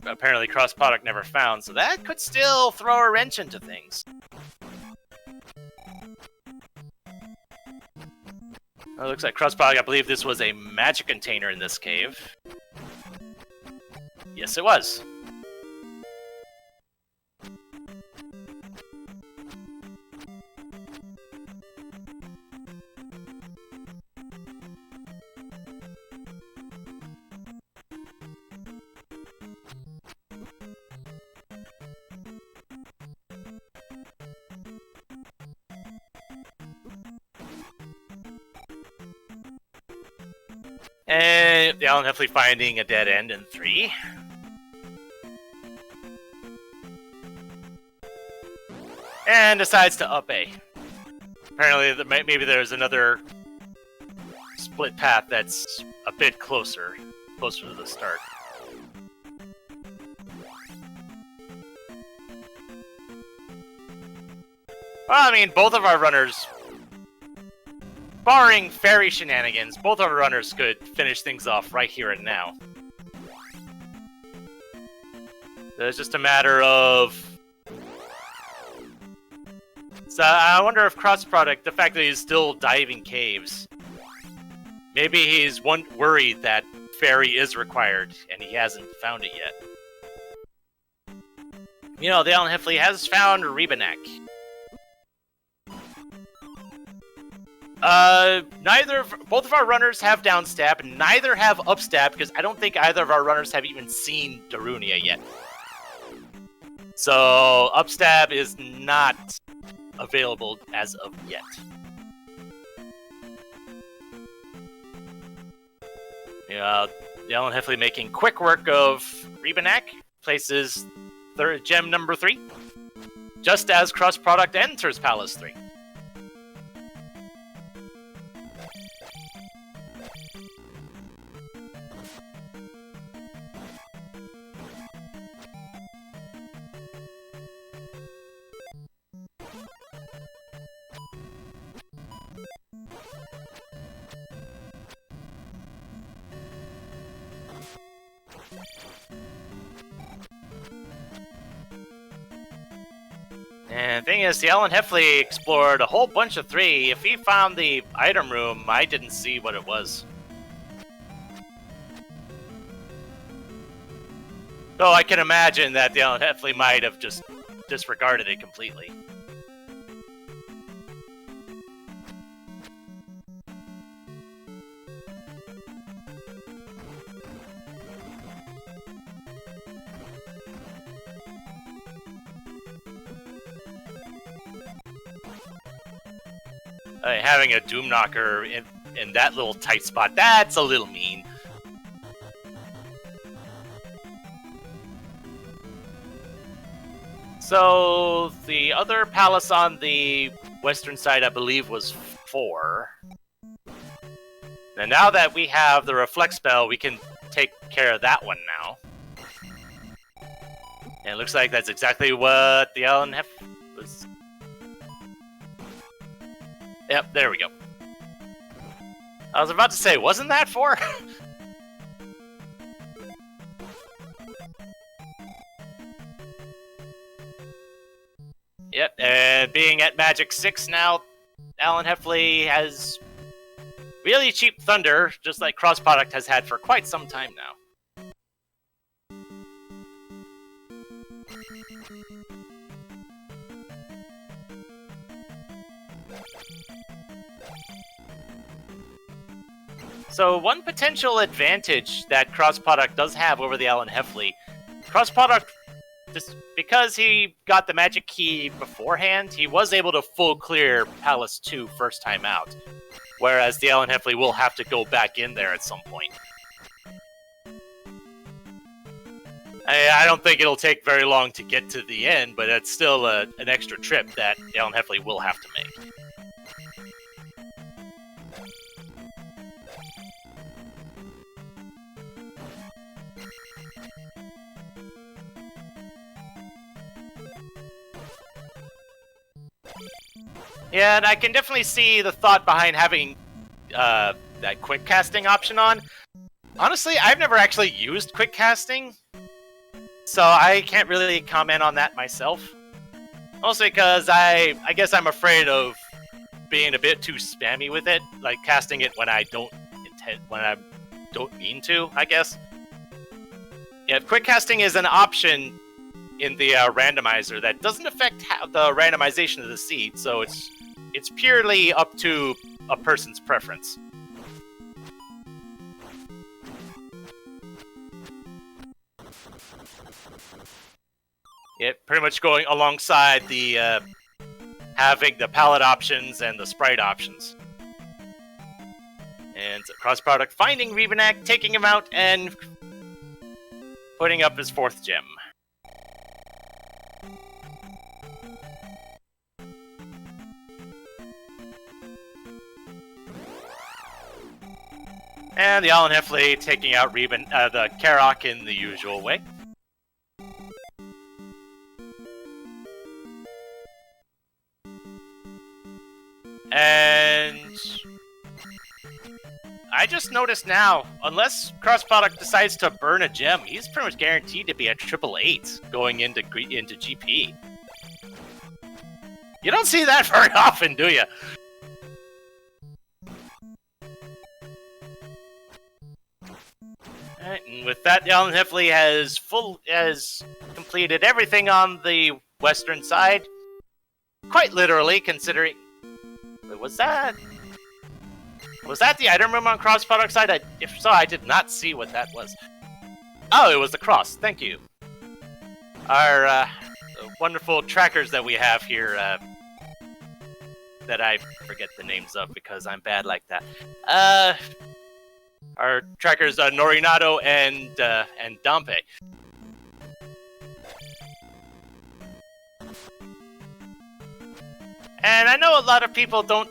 apparently cross product never found, so that could still throw a wrench into things. It looks like cross product, I believe this was a magic container in this cave. Yes, it was. And TheAlanHeffley finding a dead end in 3. And decides to up A. Apparently, maybe there's another split path that's a bit closer to the start. Well, I mean, both of our runners, barring fairy shenanigans, both of our runners could finish things off right here and now. So it's just a matter of... So I wonder if cross-product, the fact that he's still diving caves, maybe he's worried that fairy is required and he hasn't found it yet. You know, the TheAlanHeffley has found Rebanak. Both of our runners have downstab, neither have upstab, because I don't think either of our runners have even seen Darunia yet. So, upstab is not available as of yet. The TheAlanHeffley making quick work of Rebanak, places gem number 3, just as cross-product enters Palace 3. And the thing is, the TheAlanHeffley explored a whole bunch of 3. If he found the item room, I didn't see what it was. So I can imagine that the TheAlanHeffley might have just disregarded it completely. Having a Doom Knocker in that little tight spot, that's a little mean. So, the other palace on the western side, I believe, was 4. And now that we have the Reflect spell, we can take care of that one now. And it looks like that's exactly what the TheAlanHeffley was... Yep, there we go. I was about to say, wasn't that 4? Yep, and being at Magic 6 now, TheAlanHeffley has really cheap Thunder, just like cross-product has had for quite some time now. So one potential advantage that cross-product does have over the TheAlanHeffley, cross-product, just because he got the magic key beforehand, he was able to full clear Palace 2 first time out, whereas the TheAlanHeffley will have to go back in there at some point. I don't think it'll take very long to get to the end, but it's still an extra trip that the TheAlanHeffley will have to make. Yeah, and I can definitely see the thought behind having that quick casting option on. Honestly, I've never actually used quick casting, so I can't really comment on that myself. Mostly because I guess I'm afraid of being a bit too spammy with it, like casting it when I don't mean to, I guess. Yeah, quick casting is an option in the randomizer that doesn't affect the randomization of the seed, so it's purely up to a person's preference. It pretty much going alongside the having the palette options and the sprite options. And cross product finding Rebanak, taking him out, and putting up his 4th gem. And the TheAlanHeffley taking out the Karok in the usual way. And I just noticed now, unless crossproduct decides to burn a gem, he's pretty much guaranteed to be at 888 going into GP. You don't see that very often, do you? Alright, and with that, the TheAlanHeffley has completed everything on the western side. Quite literally, considering... Wait, was that the item room on crossproduct side? If so, I did not see what that was. Oh, it was the cross. Thank you. Our wonderful trackers that we have here, that I forget the names of because I'm bad like that. Our trackers, Norinato and Dampe. And I know a lot of people don't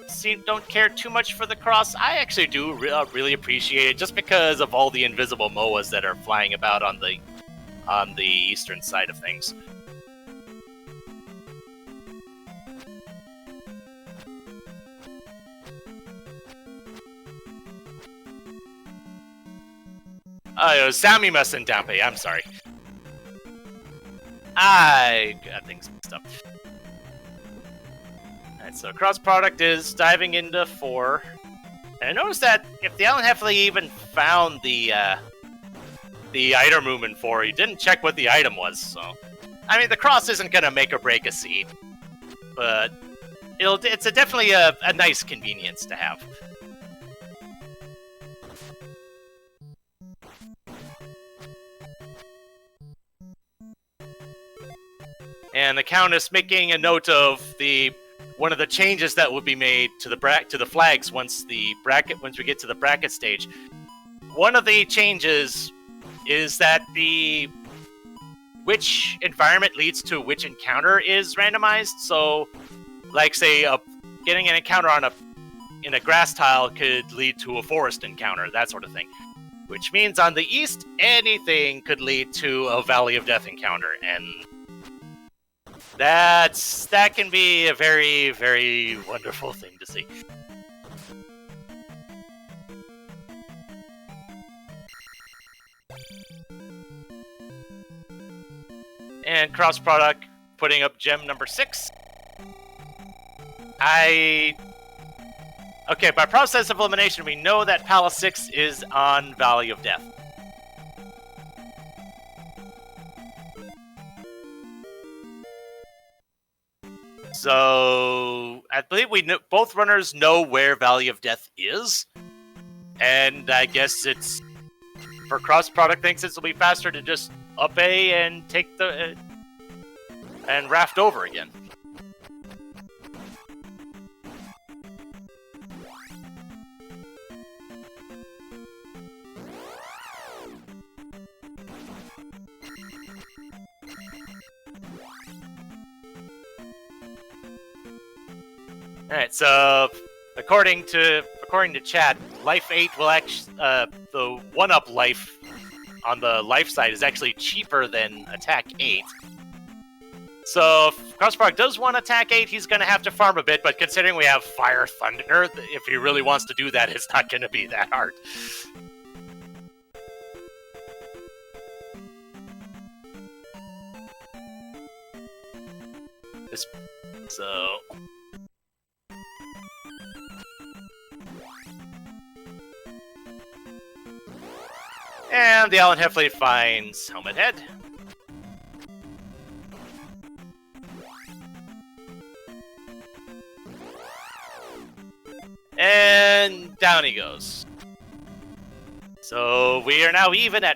care too much for the cross. I actually do really appreciate it, just because of all the invisible MOAs that are flying about on the eastern side of things. It was Samimus and Dampe, I'm sorry. I got things mixed up. Alright, so crossproduct is diving into 4. And I noticed that if the TheAlanHeffley even found the item room in 4, he didn't check what the item was, so... I mean, the cross isn't gonna make or break a seed, but it's definitely a nice convenience to have. And the Countess making a note of one of the changes that will be made to the flags once we get to the bracket stage. One of the changes is that which environment leads to which encounter is randomized. So, like say getting an encounter in a grass tile could lead to a forest encounter, that sort of thing. Which means on the east, anything could lead to a Valley of Death encounter, and that can be a very, very wonderful thing to see. And crossproduct putting up gem number 6. Okay, by process of elimination, we know that Palace 6 is on Valley of Death. So, I believe both runners know where Valley of Death is. And I guess for cross-product thinks it'll be faster to just up A and take and raft over again. Alright, so according to chat, Life 8 will actually the 1-up life on the life side is actually cheaper than Attack 8. So if crossproduct does want Attack 8, he's gonna have to farm a bit, but considering we have Fire Thunder, if he really wants to do that, it's not gonna be that hard. So and the TheAlanHeffley finds Helmet Head. And down he goes. So we are now gonna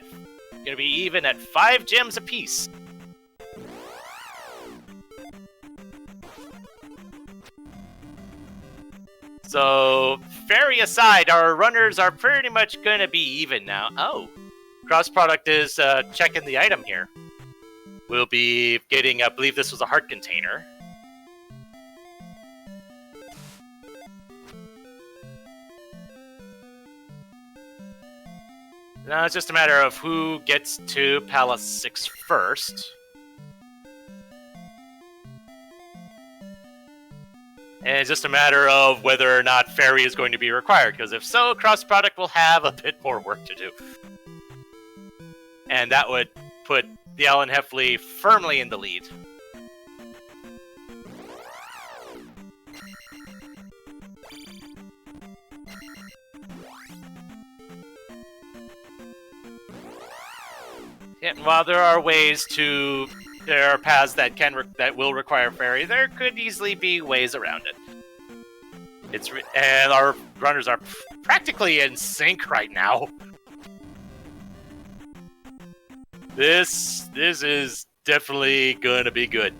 be even at 5 gems apiece. So, fairy aside, our runners are pretty much gonna be even now. Oh, crossproduct is checking the item here. We'll be getting, I believe this was a heart container. Now it's just a matter of who gets to Palace 6 first. And it's just a matter of whether or not Fairy is going to be required, because if so, Cross Product will have a bit more work to do. And that would put TheAlanHeffley firmly in the lead. And while there are paths that will require Fairy, there could easily be ways around it. And our runners are practically in sync right now. This is definitely going to be good.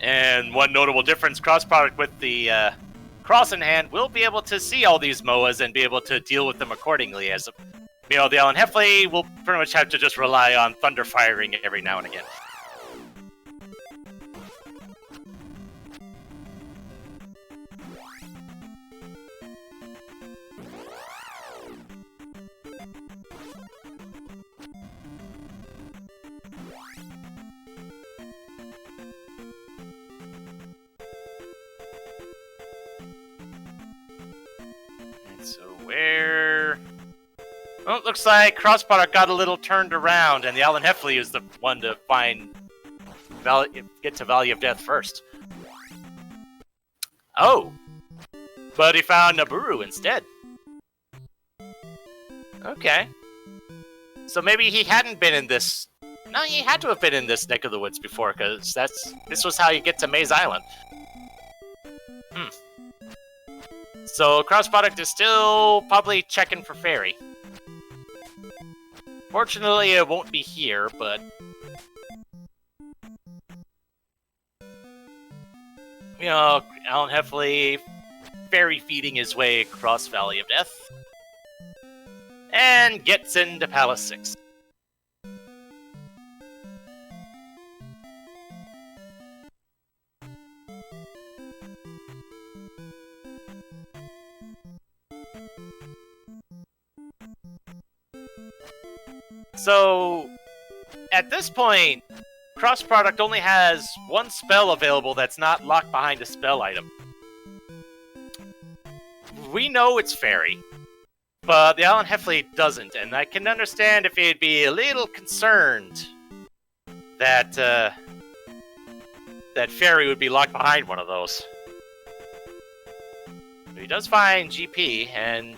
And one notable difference, Cross Product with the cross in hand will be able to see all these MOAs and be able to deal with them accordingly. As TheAlanHeffley will pretty much have to just rely on thunder firing every now and again. Well, it looks like Cross Product got a little turned around, and TheAlanHeffley is the one to get to Valley of Death first. Oh! But he found Naburu instead. Okay. So maybe he hadn't been in this... No, he had to have been in this neck of the woods before, because this was how you get to Maze Island. So Cross Product is still probably checking for Fairy. Fortunately, it won't be here, but... TheAlanHeffley Fairy feeding his way across Valley of Death. And gets into Palace 6. So, at this point, Cross Product only has one spell available that's not locked behind a spell item. We know it's Fairy, but TheAlanHeffley doesn't, and I can understand if he'd be a little concerned that that Fairy would be locked behind one of those. But he does find GP, and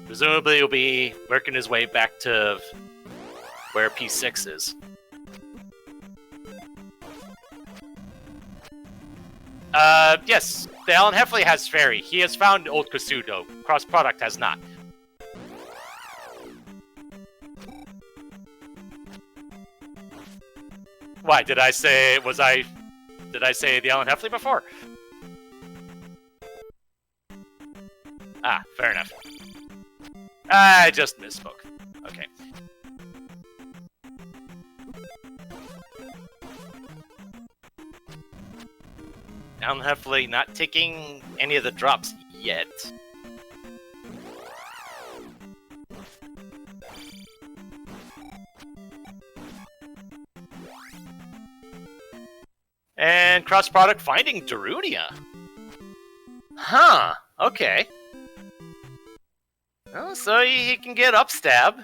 presumably he'll be working his way back to where P6 is. Yes, TheAlanHeffley has Fairy. He has found Old Kasudo. Cross Product has not. Why, did I say TheAlanHeffley before? Ah, fair enough. I just misspoke. Okay. TheAlanHeffley not taking any of the drops yet. And Cross Product finding Darunia. Huh, okay. Well, so he can get upstab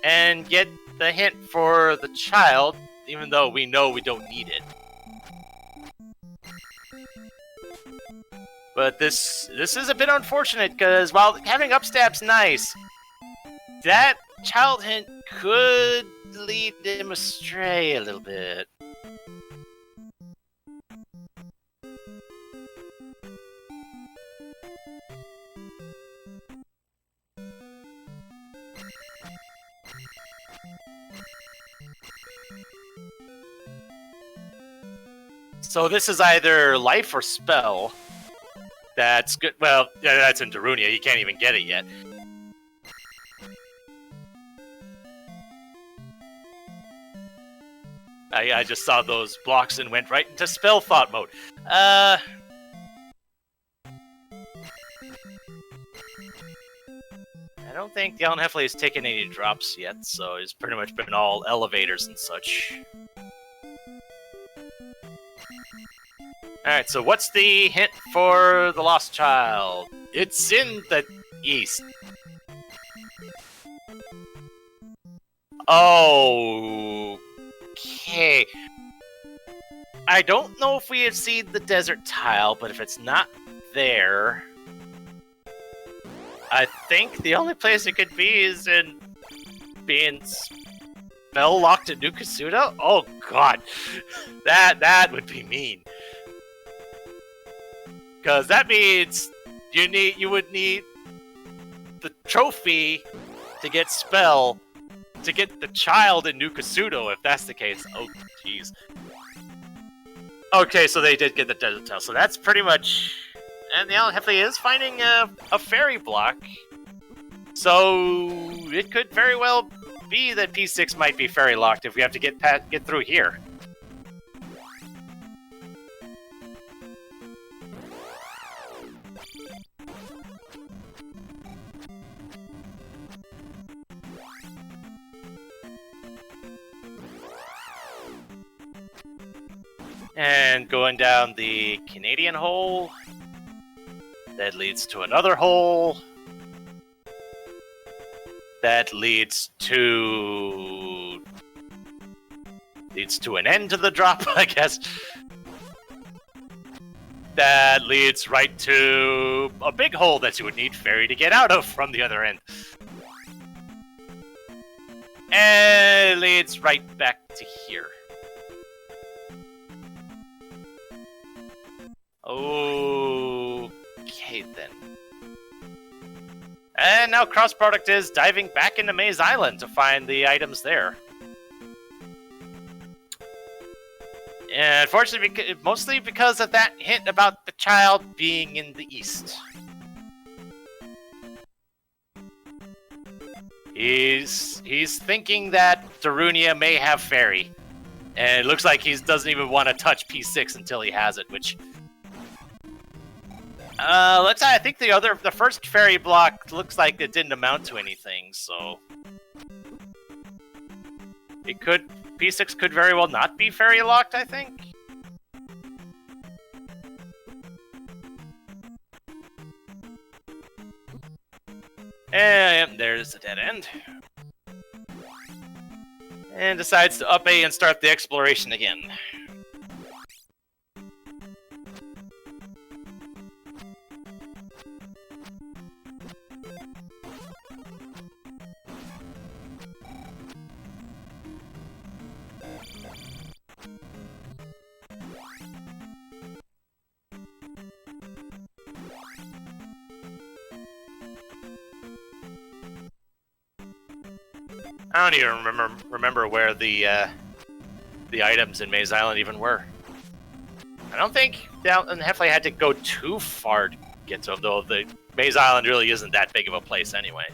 and get the hint for the child, even though we know we don't need it. But this is a bit unfortunate, because while having upstab's nice, that child hint could lead him astray a little bit. So this is either life or spell. That's good. Well, yeah, that's in Darunia. He can't even get it yet. I just saw those blocks and went right into spell thought mode. I don't think TheAlanHeffley has taken any drops yet, so it's pretty much been all elevators and such. Alright, so what's the hint for the Lost Child? It's in the east. Okay. I don't know if we have seen the desert tile, but if it's not there, I think the only place it could be is in being spell locked at New Kasuda. Oh god, that would be mean. Because that means you would need the trophy to get spell to get the child in New Kasudo, if that's the case. Oh jeez. Okay, so they did get the desert tile, so that's pretty much. And the TheAlanHeffley is finding a fairy block, so it could very well be that P6 might be fairy locked if we have to get through here. And going down the Canadian hole, that leads to another hole. That leads to an end to the drop, I guess. That leads right to a big hole that you would need fairy to get out of from the other end. And it leads right back to here. Okay, then. And now crossproduct is diving back into Maze Island to find the items there. And unfortunately, mostly because of that hint about the child being in the east. He's thinking that Darunia may have fairy. And it looks like he doesn't even want to touch P6 until he has it, which... I think the first fairy block looks like it didn't amount to anything, so P6 could very well not be fairy locked, I think. And there's the dead end. And decides to up A and start the exploration again. I don't even remember where the items in Maze Island even were. I don't think TheAlanHeffley had to go too far to get to them, though the Maze Island really isn't that big of a place anyway.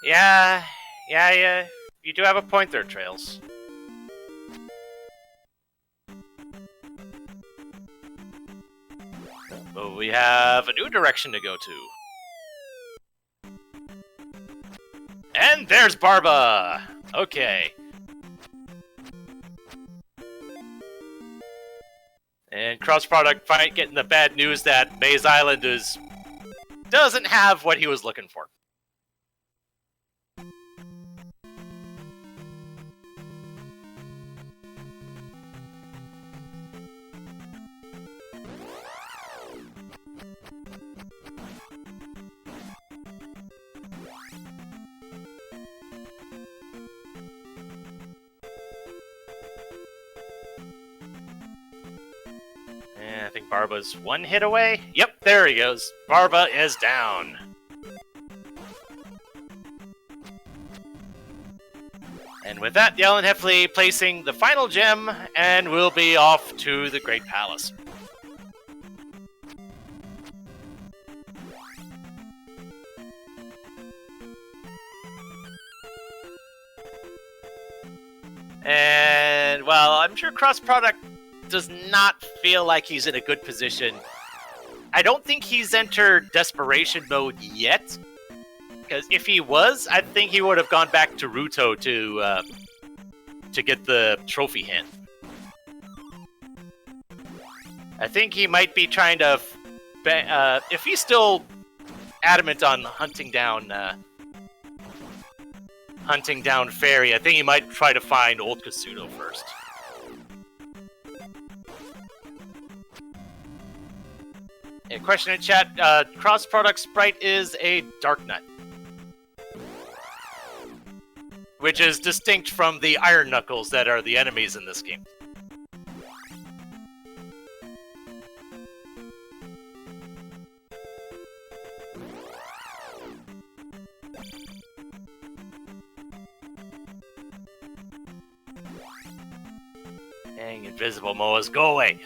Yeah, you do have a point there, Trails. But we have a new direction to go to. And there's Barba! Okay. And crossproduct getting the bad news that Maze Island doesn't have what he was looking for. I think Barba's one hit away. Yep, there he goes. Barba is down. And with that, TheAlanHeffley placing the final gem, and we'll be off to the Great Palace. And, well, I'm sure cross-product does not feel like he's in a good position. I don't think he's entered desperation mode yet, because if he was, I think he would have gone back to Ruto to get the trophy hint. I think he might be trying to, if he's still adamant on hunting down Fairy, I think he might try to find Old Kasuto first. A question in chat, cross-product sprite is a Dark Nut, which is distinct from the Iron Knuckles that are the enemies in this game. Dang, invisible Moas, go away.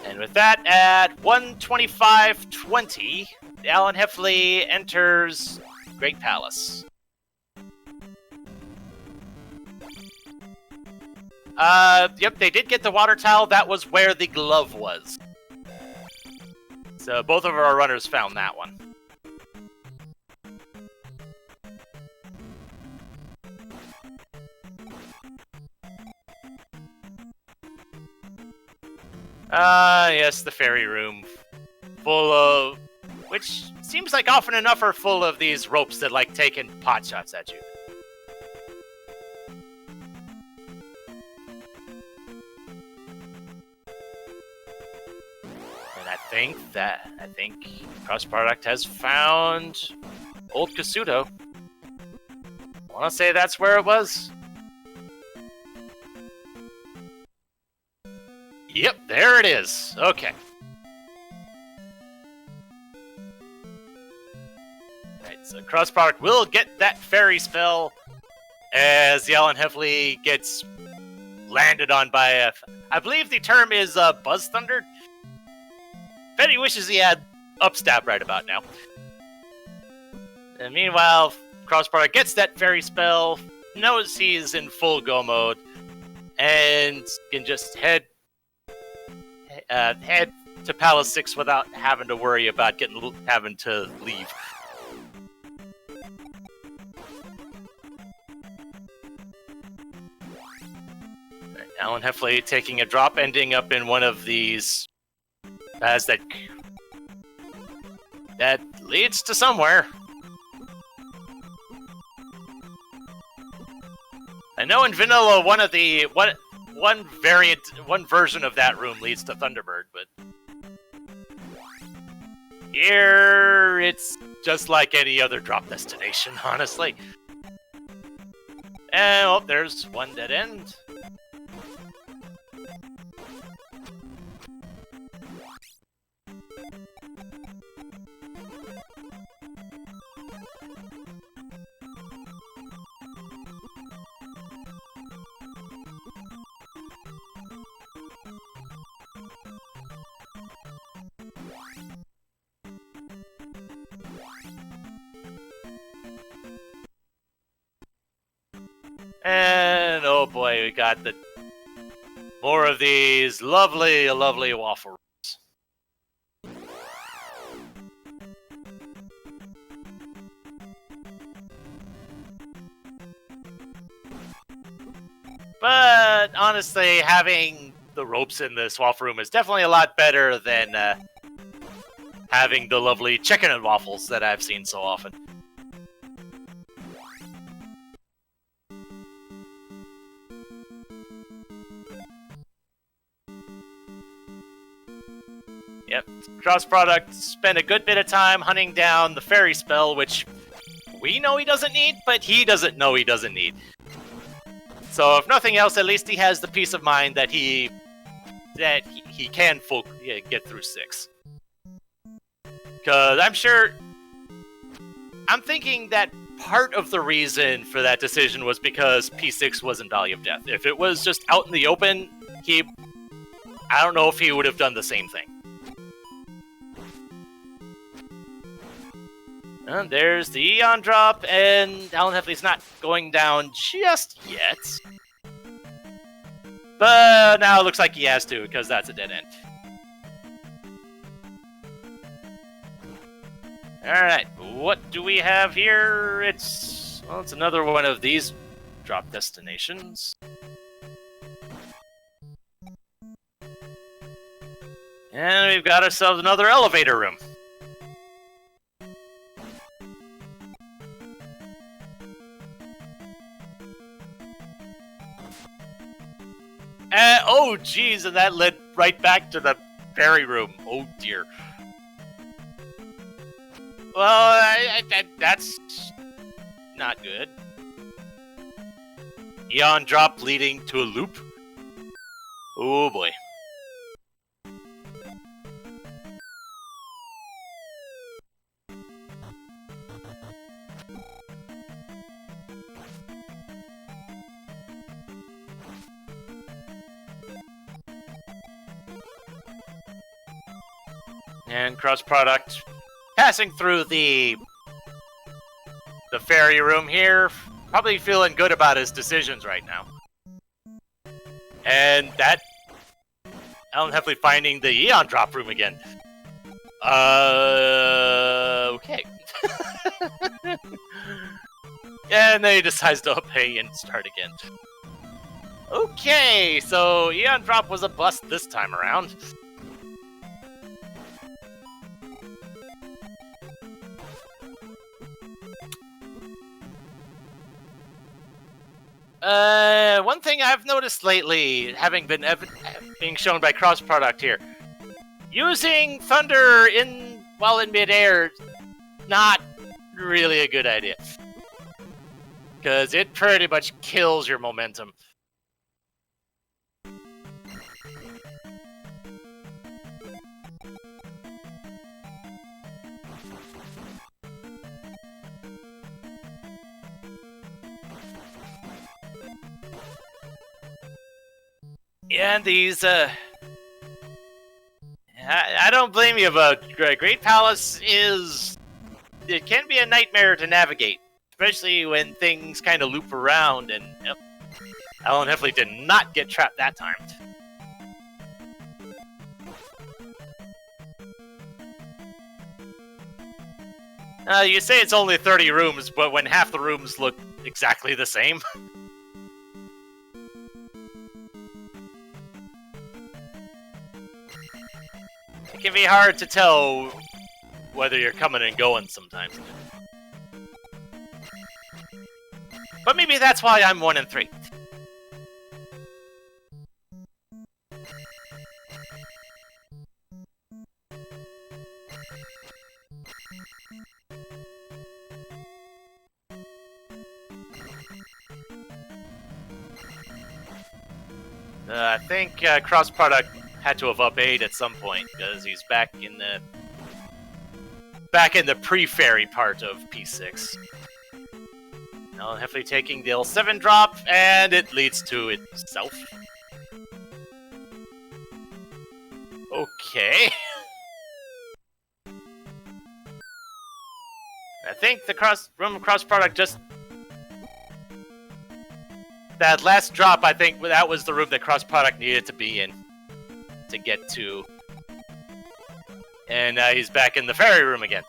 And with that, at 1:25:20, TheAlanHeffley enters Great Palace. Yep, they did get the water towel. That was where the glove was. So both of our runners found that one. Yes, the fairy room. Full of... which seems like often enough are full of these ropes that like taking pot shots at you. And I think cross-product has found Old Kasuto. I want to say that's where it was. Yep, there it is. Okay. Alright, so cross-product will get that fairy spell as TheAlanHeffley gets landed on by a... I believe the term is Buzz Thunder. Bet he wishes he had Upstab right about now. And meanwhile, cross-product gets that fairy spell, knows he's in full go mode, and can just head to Palace 6 without having to worry about having to leave. TheAlanHeffley taking a drop, ending up in one of these paths that leads to somewhere. I know in vanilla one version of that room leads to Thunderbird, but here it's just like any other drop destination, honestly. And oh, there's one dead end. And oh boy, we got more of these lovely waffle rolls. But honestly, having the ropes in this waffle room is definitely a lot better than having the lovely chicken and waffles that I've seen so often. Yep, cross-product spent a good bit of time hunting down the fairy spell, which we know he doesn't need, but he doesn't know he doesn't need. So if nothing else, at least he has the peace of mind that he can get through 6. Because I'm thinking that part of the reason for that decision was because P6 was in Valley of Death. If it was just out in the open, I don't know if he would have done the same thing. And there's the Eon drop, and Alan Heffley's not going down just yet. But now it looks like he has to, because that's a dead end. Alright, what do we have here? It's another one of these drop destinations. And we've got ourselves another elevator room. Oh, geez, and that led right back to the ferry room. Oh, dear. Well, that's not good. Eon drop leading to a loop. Oh, boy. And cross-product passing through the ferry room here, probably feeling good about his decisions right now. And that Alan Heffley finding the Eon drop room again. Okay. And then he decides to pay and start again. Okay, so Eon drop was a bust this time around. One thing I've noticed lately, having been being shown by cross-product here, using thunder while in midair, not really a good idea. Because it pretty much kills your momentum. Yeah, and these, I don't blame you, but Great Palace it can be a nightmare to navigate, especially when things kind of loop around, and yep, Alan Heffley did not get trapped that time. You say it's only 30 rooms, but when half the rooms look exactly the same. It can be hard to tell whether you're coming and going sometimes. But maybe that's why I'm 1 and 3. I think cross-product had to have up 8 at some point, because he's back in the pre-ferry part of P6. Now Heffley taking the L7 drop, and it leads to itself. Okay. I think the cross-product just... That last drop, I think that was the room that cross-product needed to be in to get to. And he's back in the ferry room again.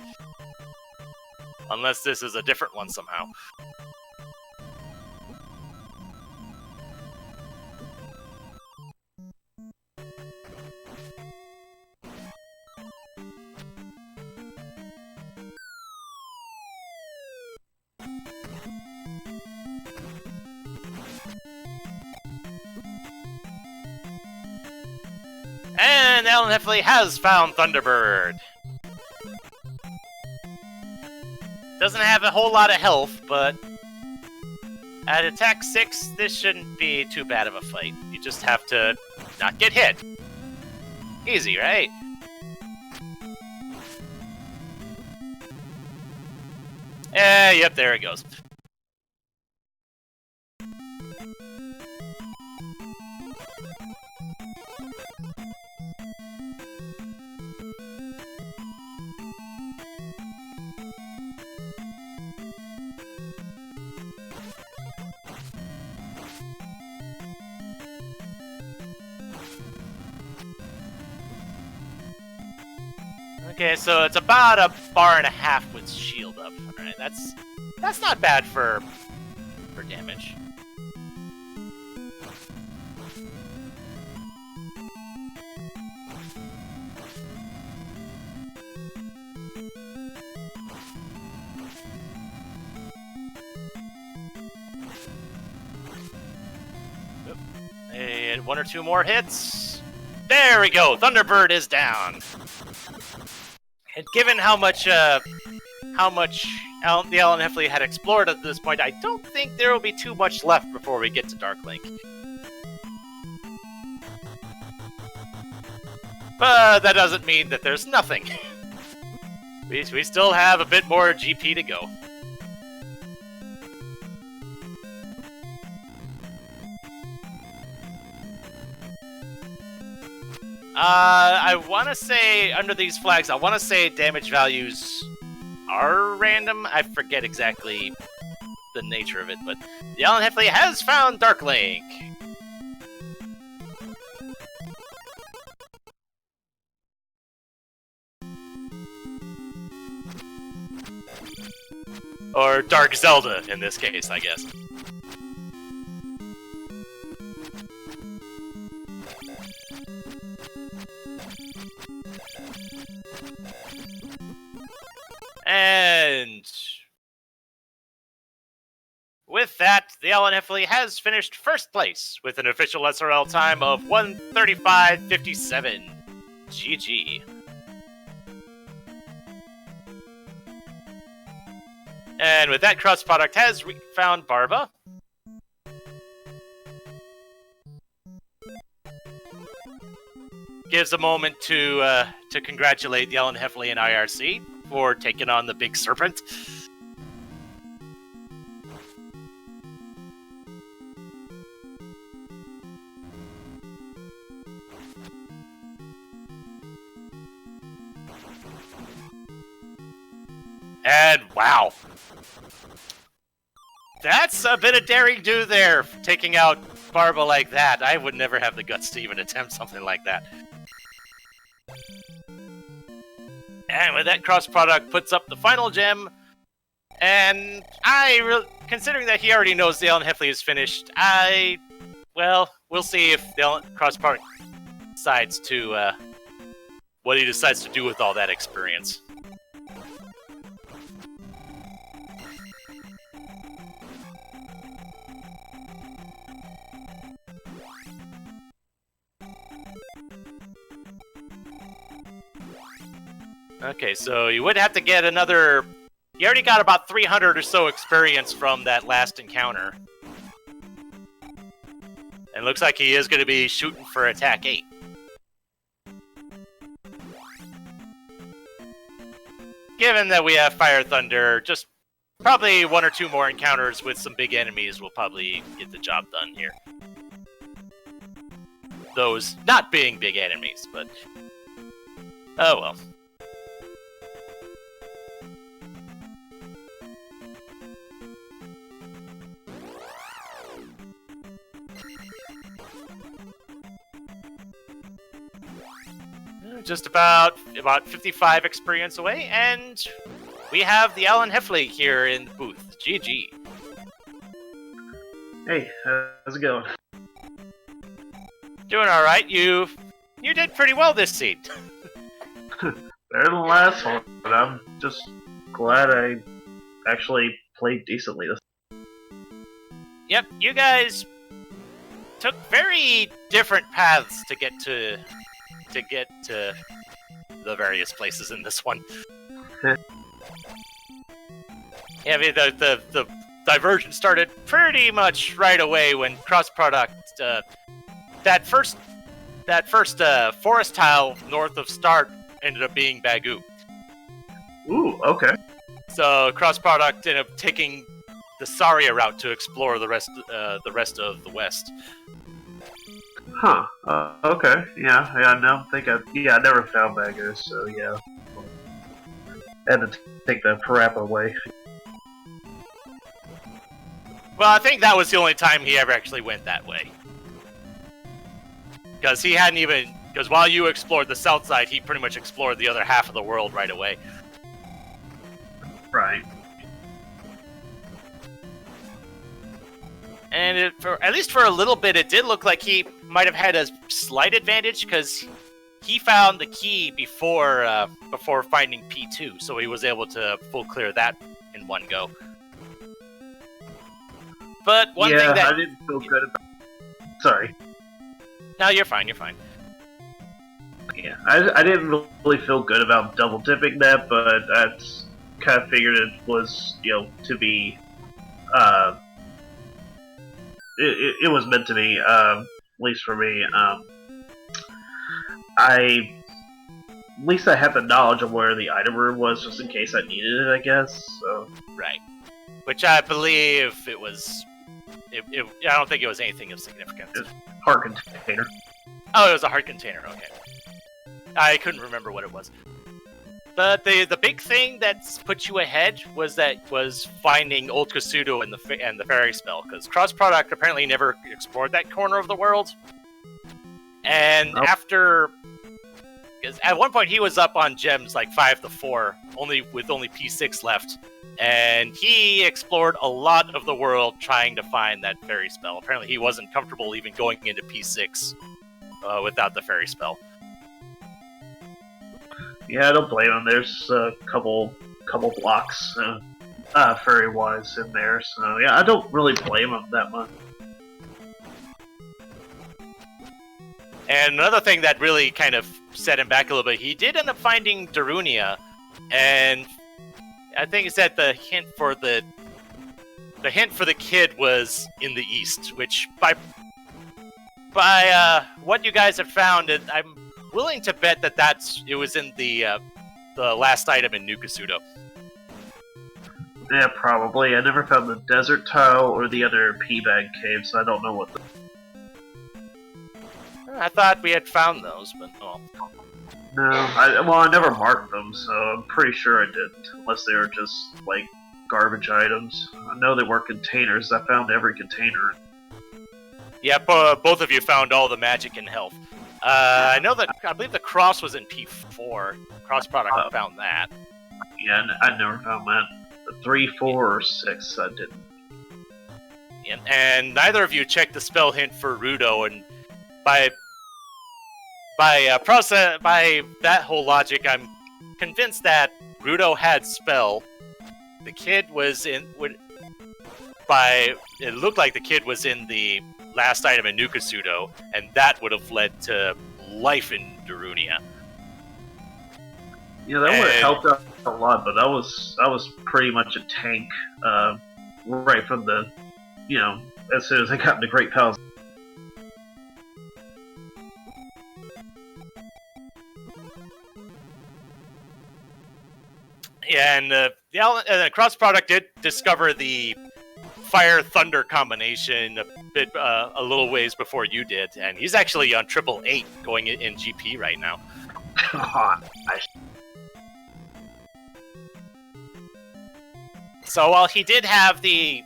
Unless this is a different one somehow. And Alan Heffley has found Thunderbird. Doesn't have a whole lot of health, but at attack 6, this shouldn't be too bad of a fight. You just have to not get hit. Easy, right? Yep, there it goes. Okay, so it's about a bar and a half with shield up. Alright, that's not bad for damage. Yep. And 1 or 2 more hits. There we go. Thunderbird is down. And given how much the TheAlanHeffley had explored at this point, I don't think there will be too much left before we get to Dark Link. But that doesn't mean that there's nothing. We still have a bit more GP to go. I want to say, under these flags, I want to say damage values are random. I forget exactly the nature of it, but TheAlanHeffley has found Dark Link. Or Dark Zelda, in this case, I guess. And with that, TheAlanHeffley has finished first place with an official SRL time of 1:35:57. GG. And with that, Cross Product has found Barba. Gives a moment to congratulate TheAlanHeffley and IRC for taking on the big serpent. And wow. That's a bit of daring do there, taking out Barba like that. I would never have the guts to even attempt something like that. And with that, Cross Product puts up the final gem. And considering that he already knows TheAlanHeffley is finished, well, we'll see if Cross Product decides to, what he decides to do with all that experience. Okay, so you would have to get another... You already got about 300 or so experience from that last encounter. And it looks like he is going to be shooting for attack 8. Given that we have Fire Thunder, just probably 1 or 2 more encounters with some big enemies will probably get the job done here. Those not being big enemies, but... oh well. Just about 55 experience away, and we have TheAlanHeffley here in the booth. GG. Hey, how's it going? Doing all right. You did pretty well this seed. Better than the last one, but I'm just glad I actually played decently this. Yep, you guys took very different paths to get to the various places in this one. Yeah, I mean, the divergence started pretty much right away when Cross Product, that first forest tile north of Start ended up being Bagoo. Ooh, okay. So cross product ended up taking the Saria route to explore the rest of the West. Huh. Okay. Yeah. I don't think I never found Magos, so yeah. Had to take the Parappa way. Well, I think that was the only time he ever actually went that way. Because he hadn't even... Because while you explored the south side, he pretty much explored the other half of the world right away. Right. And at least for a little bit, it did look like he might have had a slight advantage, because he found the key before finding P2, so he was able to full clear that in one go. But one thing that... I didn't feel good about... Sorry. No, you're fine, you're fine. Yeah, I didn't really feel good about double dipping that, but I kind of figured it was, to be... It was meant to be, at least for me. At least I had the knowledge of where the item room was, just in case I needed it, I guess. So. Right. Which I believe it was... I don't think it was anything of significance. It's heart container. Oh, it was a heart container, okay. I couldn't remember what it was. But the big thing that's put you ahead was finding Old Kasuto and the fairy spell, because Cross Product apparently never explored that corner of the world. And after... Because at one point he was up on gems like 5-4, with only P6 left. And he explored a lot of the world trying to find that fairy spell. Apparently he wasn't comfortable even going into P6 without the fairy spell. Yeah, I don't blame him. There's a couple blocks fairy-wise in there, so yeah, I don't really blame him that much. And another thing that really kind of set him back a little bit, he did end up finding Darunia, and I think it said the hint for the kid was in the east, which by what you guys have found, I'm willing to bet that it was in the last item in New Kasuto. Yeah, probably. I never found the desert tile or the other P-bag cave, so I don't know what the... I thought we had found those, but oh. No, I never marked them, so I'm pretty sure I didn't, unless they were just, like, garbage items. I know they were containers. I found every container. Yeah, both of you found all the magic and health. I believe the cross was in P4. Cross product found that. Yeah, I never found that. The 3, 4, or 6, I didn't. And neither of you checked the spell hint for Rudo, and by that whole logic, I'm convinced that Rudo had spell. The kid was it looked like the kid was in the last item in New Kasuto, and that would have led to life in Darunia. Yeah, that would have helped out a lot, but that was pretty much a tank right from the, as soon as I got into Great Palace. Yeah, and the cross product did discover the fire-thunder combination a little ways before you did, and he's actually on 888 going in GP right now. So while he did have the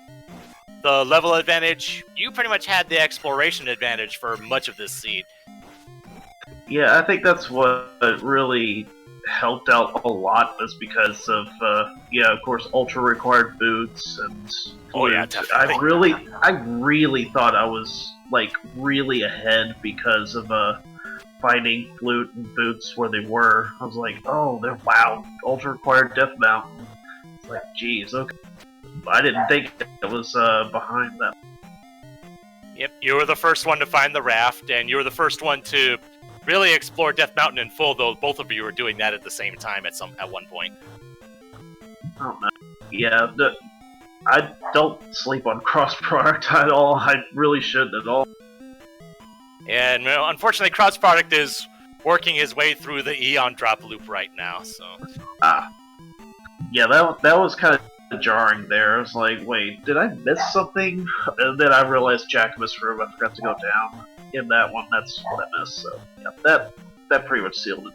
level advantage, you pretty much had the exploration advantage for much of this seed. Yeah, I think that's what really helped out a lot, was because of of course, ultra required boots and oh yeah, definitely. I really thought I was like really ahead because of finding flute and boots where they were. I was like, oh, they're ultra required Death Mountain. It's like, geez, okay. I didn't think it was behind them. Yep, you were the first one to find the raft, and you were the first one to really explore Death Mountain in full, though both of you were doing that at the same time at one point. I don't know. Yeah, I don't sleep on cross product at all. I really shouldn't at all. And unfortunately, cross product is working his way through the Eon drop loop right now. So. Yeah, that was kind of jarring there. I was like, wait, did I miss something? And then I realized Jacobus Room, I forgot to go down in that one. That's what I missed. So yeah, that pretty much sealed it.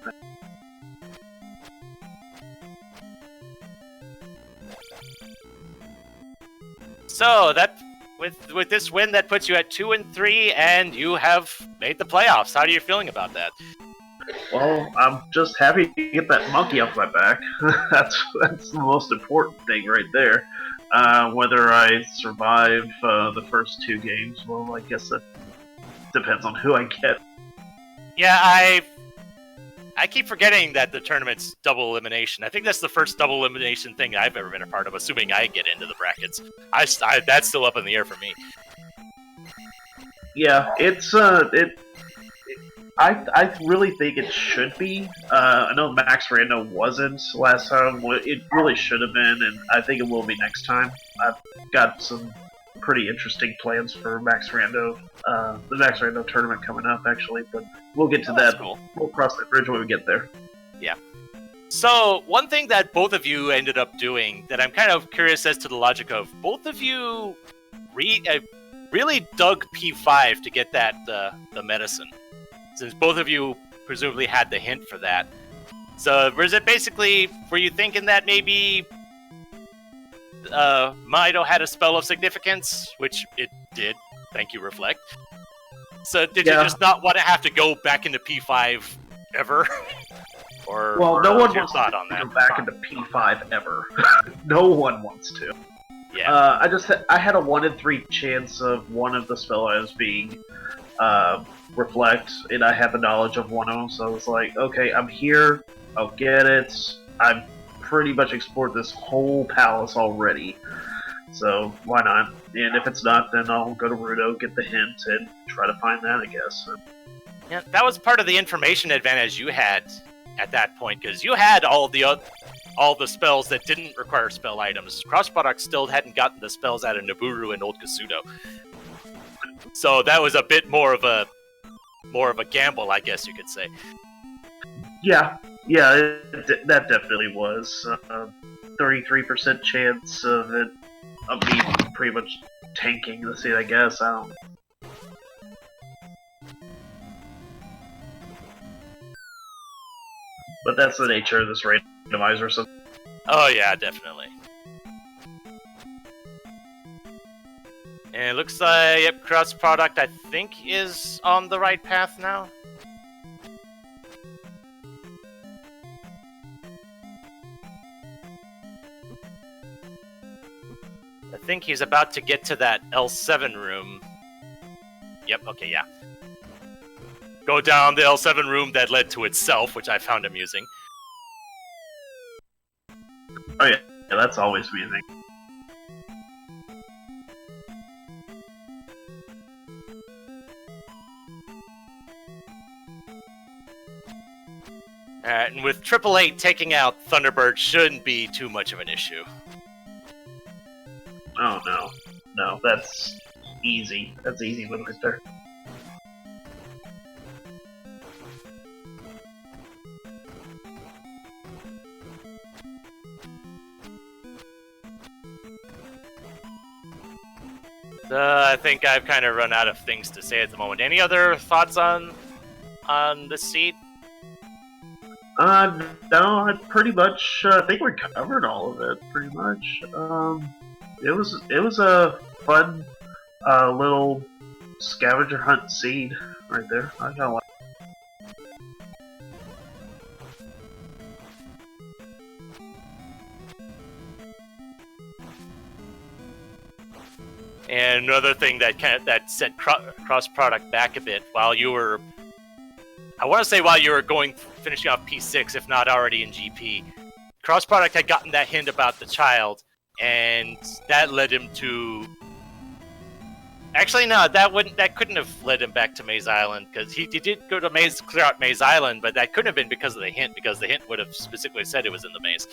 So that with this win, that puts you at 2-3, and you have made the playoffs. How are you feeling about that? Well, I'm just happy to get that monkey off my back. that's the most important thing right there. Whether I survive the first 2 games, well, I guess that depends on who I get. Yeah, I keep forgetting that the tournament's double elimination. I think that's the first double elimination thing I've ever been a part of, assuming I get into the brackets. That's still up in the air for me. Yeah, it's I really think it should be. I know Max Rando wasn't last time. It really should have been, and I think it will be next time. I've got some pretty interesting plans for Max Rando, the Max Rando tournament coming up, actually. But we'll get to that. Cool. We'll cross that bridge when we get there. Yeah. So one thing that both of you ended up doing that I'm kind of curious as to the logic of, both of you really dug P5 to get that the medicine. Since both of you presumably had the hint for that. So, was it basically, were you thinking that maybe Mido had a spell of significance? Which it did. Thank you, Reflect. So, did you just not want to have to go back into P5 ever? Or, well, no one wants to go back into P5 ever. No one wants to. Yeah. I had a 1 in 3 chance of one of the spell items being Reflect, and I have the knowledge of one of them, so I was like, okay, I'm here, I'll get it. I've pretty much explored this whole palace already, so why not? And if it's not, then I'll go to Rudo, get the hint, and try to find that, I guess. Yeah, that was part of the information advantage you had at that point, because you had all the spells that didn't require spell items. Crossproduct still hadn't gotten the spells out of Naburu and Old Kasudo. So that was a bit more of a gamble, I guess you could say. Yeah, that definitely was. 33% chance of me pretty much tanking the seed, I guess. I don't. But that's the nature of this randomizer. So. Oh yeah, definitely. And it looks like, yep, cross product, I think, is on the right path now. I think he's about to get to that L7 room. Yep, okay, yeah. Go down the L7 room that led to itself, which I found amusing. Oh yeah, that's always amusing. Alright, and with 888 taking out Thunderbird shouldn't be too much of an issue. Oh no. No, that's easy. That's easy win right there. I think I've kind of run out of things to say at the moment. Any other thoughts on the seed? No, I pretty much think we covered all of it. Pretty much. It was a fun little scavenger hunt seed right there. I kind of like. And another thing that set cross product back a bit while you were, I want to say while you were finishing off P6, if not already in GP, cross product had gotten that hint about the child, and that led him to. Actually, no, that couldn't have led him back to Maze Island, because he did go to clear out Maze Island, but that couldn't have been because of the hint, because the hint would have specifically said it was in the maze.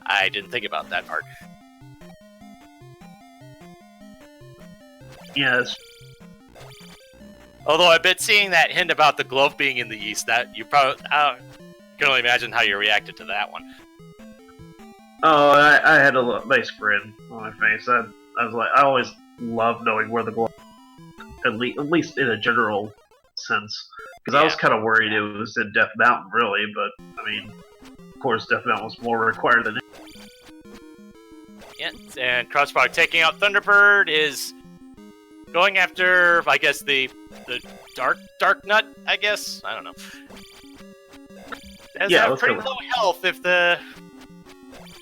I didn't think about that part. Yes. Although I bet seeing that hint about the glove being in the east, that you probably I can only imagine how you reacted to that one. Oh, I had a nice grin on my face. I was like, I always love knowing where the glow, at least in a general sense, because I was kind of worried it was in Death Mountain, really. But I mean, of course, Death Mountain was more required than. Yeah, and crossproduct taking out Thunderbird is going after, I guess, the dark nut. I guess I don't know. Has pretty low health.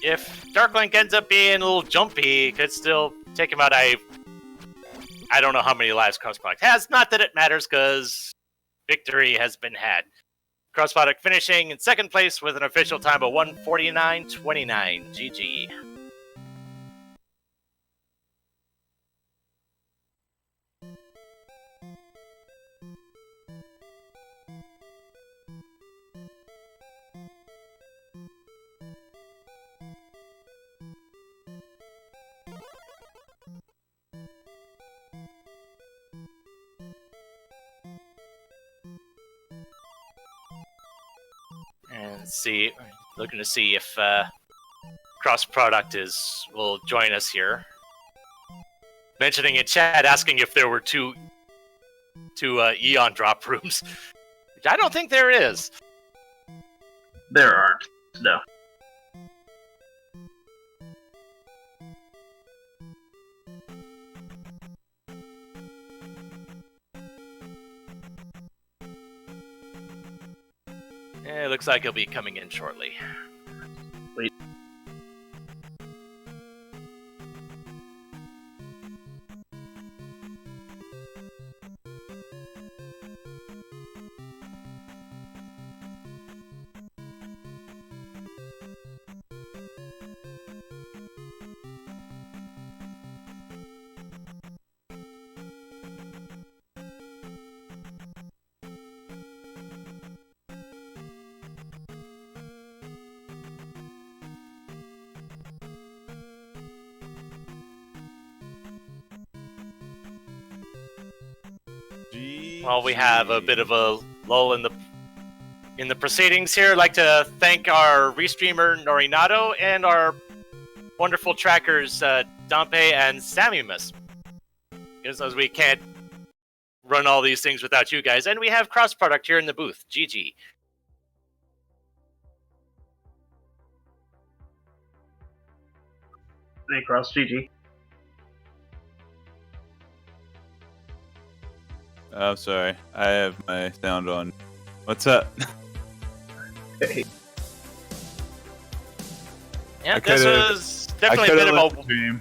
If Darklink ends up being a little jumpy, it could still take him out. I don't know how many lives crossproduct has. Not that it matters, because victory has been had. Crossproduct finishing in second place with an official time of 1:49.29. GG. And looking to see if crossproduct will join us here. Mentioning in chat, asking if there were two Eon drop rooms. Which I don't think there is. There aren't. No. It looks like he'll be coming in shortly. Wait. While we have a bit of a lull in the proceedings here, I'd like to thank our restreamer Norinato and our wonderful trackers Dompe and Samumus. Because we can't run all these things without you guys, and we have crossproduct here in the booth. GG. Hey, Cross, GG. Oh, sorry. I have my sound on. What's up? Hey. Yeah, this was definitely a bit of a dream.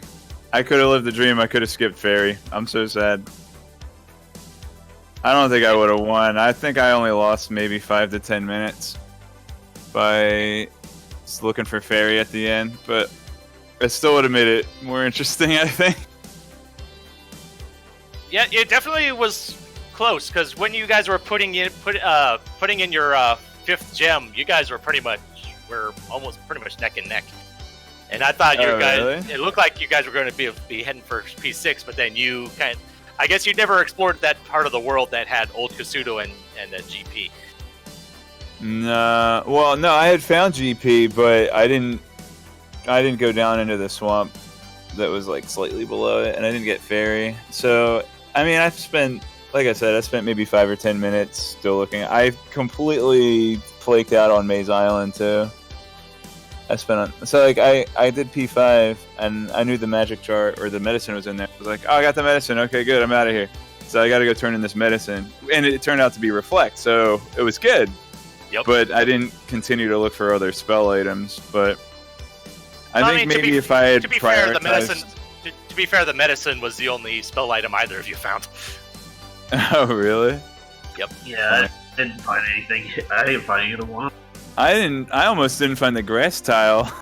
I could have lived the dream. I could have skipped Fairy. I'm so sad. I don't think I would have won. I think I only lost maybe 5 to 10 minutes by just looking for Fairy at the end, but it still would have made it more interesting, I think. Yeah, it definitely was close, because when you guys were putting in your fifth gem, you guys were almost pretty much neck and neck. And I thought really? It looked like you guys were going to be heading for P6, but then I guess you never explored that part of the world that had Old Kasuto and the GP. No, well, no, I had found GP, but I didn't go down into the swamp that was like slightly below it, and I didn't get Fairy. So, I mean, like I said, I spent maybe 5 or 10 minutes still looking. I completely flaked out on Maze Island too. I did P5, and I knew the magic chart or the medicine was in there. I was like, oh, I got the medicine. Okay, good. I'm out of here. So I got to go turn in this medicine, and it turned out to be Reflect. So it was good. Yep. But I didn't continue to look for other spell items. But I think maybe if I had prioritized... To be fair, the medicine was the only spell item either of you found. Oh, really? Yep. Yeah, I didn't find anything. I didn't find either one. I almost didn't find the grass tile.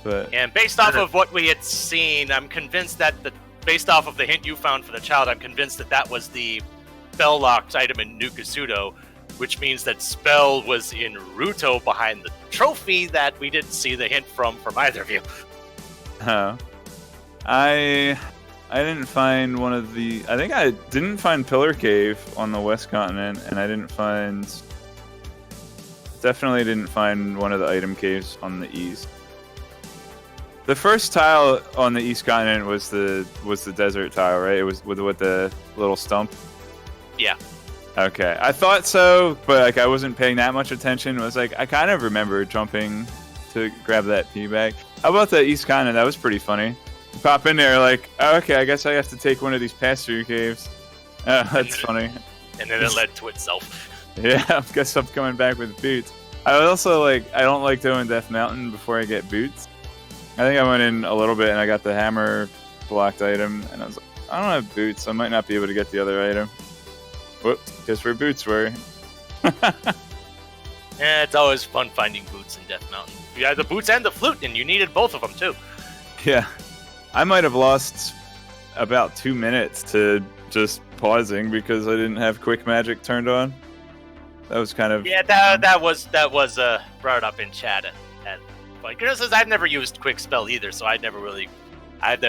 But and based off of what we had seen, I'm convinced that based off of the hint you found for the child, I'm convinced that was the spell locked item in New Kasuto, which means that spell was in Ruto behind the trophy that we didn't see the hint from either of you. Oh. I didn't find one of the... I think I didn't find Pillar Cave on the West Continent, and I didn't find Definitely didn't find one of the item caves on the east. The first tile on the east continent was the desert tile, right? It was with the little stump. Yeah. Okay, I thought so, but like I wasn't paying that much attention. It was like I kind of remember jumping to grab that pea bag. How about the east continent? That was pretty funny. You pop in there like, oh, okay, I guess I have to take one of these pass-through caves. That's funny. And then it led to itself. Yeah, I guess I'm coming back with boots. I also I don't like doing Death Mountain before I get boots. I think I went in a little bit and I got the hammer blocked item, and I was like, I don't have boots. I might not be able to get the other item. Whoops, guess where boots were. Yeah, it's always fun finding boots in Death Mountain. You had the boots and the flute, and you needed both of them too. Yeah, I might have lost about 2 minutes to just pausing because I didn't have quick magic turned on. That was kind of that was brought up in chat and like says I've never used quick spell either, so I've never really done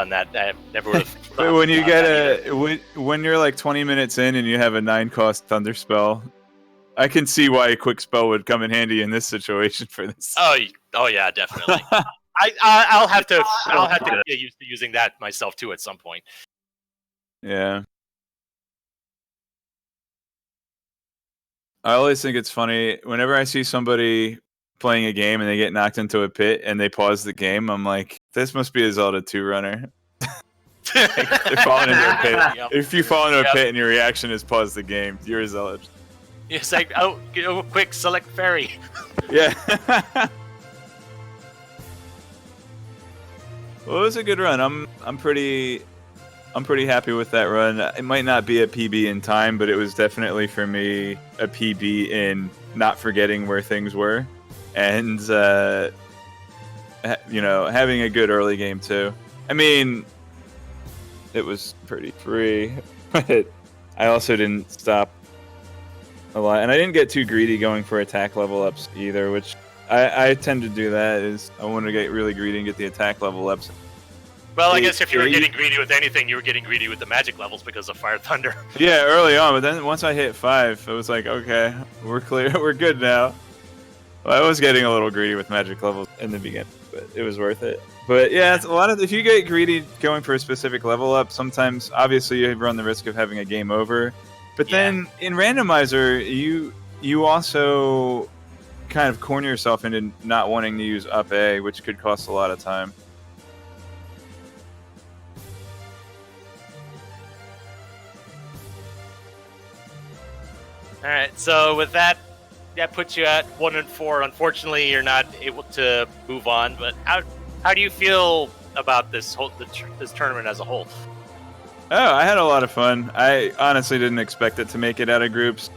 that. I never would have. But when you get when you're like 20 minutes in and you have a 9-cost thunder spell, I can see why a quick spell would come in handy in this situation for this. Oh yeah, definitely. I'll have to get used to using that myself too at some point. Yeah. I always think it's funny whenever I see somebody playing a game and they get knocked into a pit and they pause the game. I'm like, this must be a Zelda 2 runner. They're falling into a pit. Yep. If you fall into a pit and your reaction is pause the game, you're a Zelda. It's like, oh, quick, select fairy. Yeah. Well, it was a good run. I'm pretty happy with that run. It might not be a PB in time, but it was definitely for me a PB in not forgetting where things were, and having a good early game too. I mean, it was pretty free, but I also didn't stop a lot, and I didn't get too greedy going for attack level ups either, which I tend to do that. Is I want to get really greedy and get the attack level ups. Well, I guess if you were getting greedy with anything, you were getting greedy with the magic levels because of Fire Thunder. Yeah, early on, but then once I hit 5, it was like, okay, we're clear, we're good now. Well, I was getting a little greedy with magic levels in the beginning, but it was worth it. But yeah, it's a lot of if you get greedy going for a specific level up, sometimes obviously you run the risk of having a game over. But then in Randomizer, you also kind of corner yourself into not wanting to use up A, which could cost a lot of time. All right, so with that puts you at 1 and 4. Unfortunately, you're not able to move on. But how do you feel about this this tournament as a whole? Oh, I had a lot of fun. I honestly didn't expect it to make it out of groups.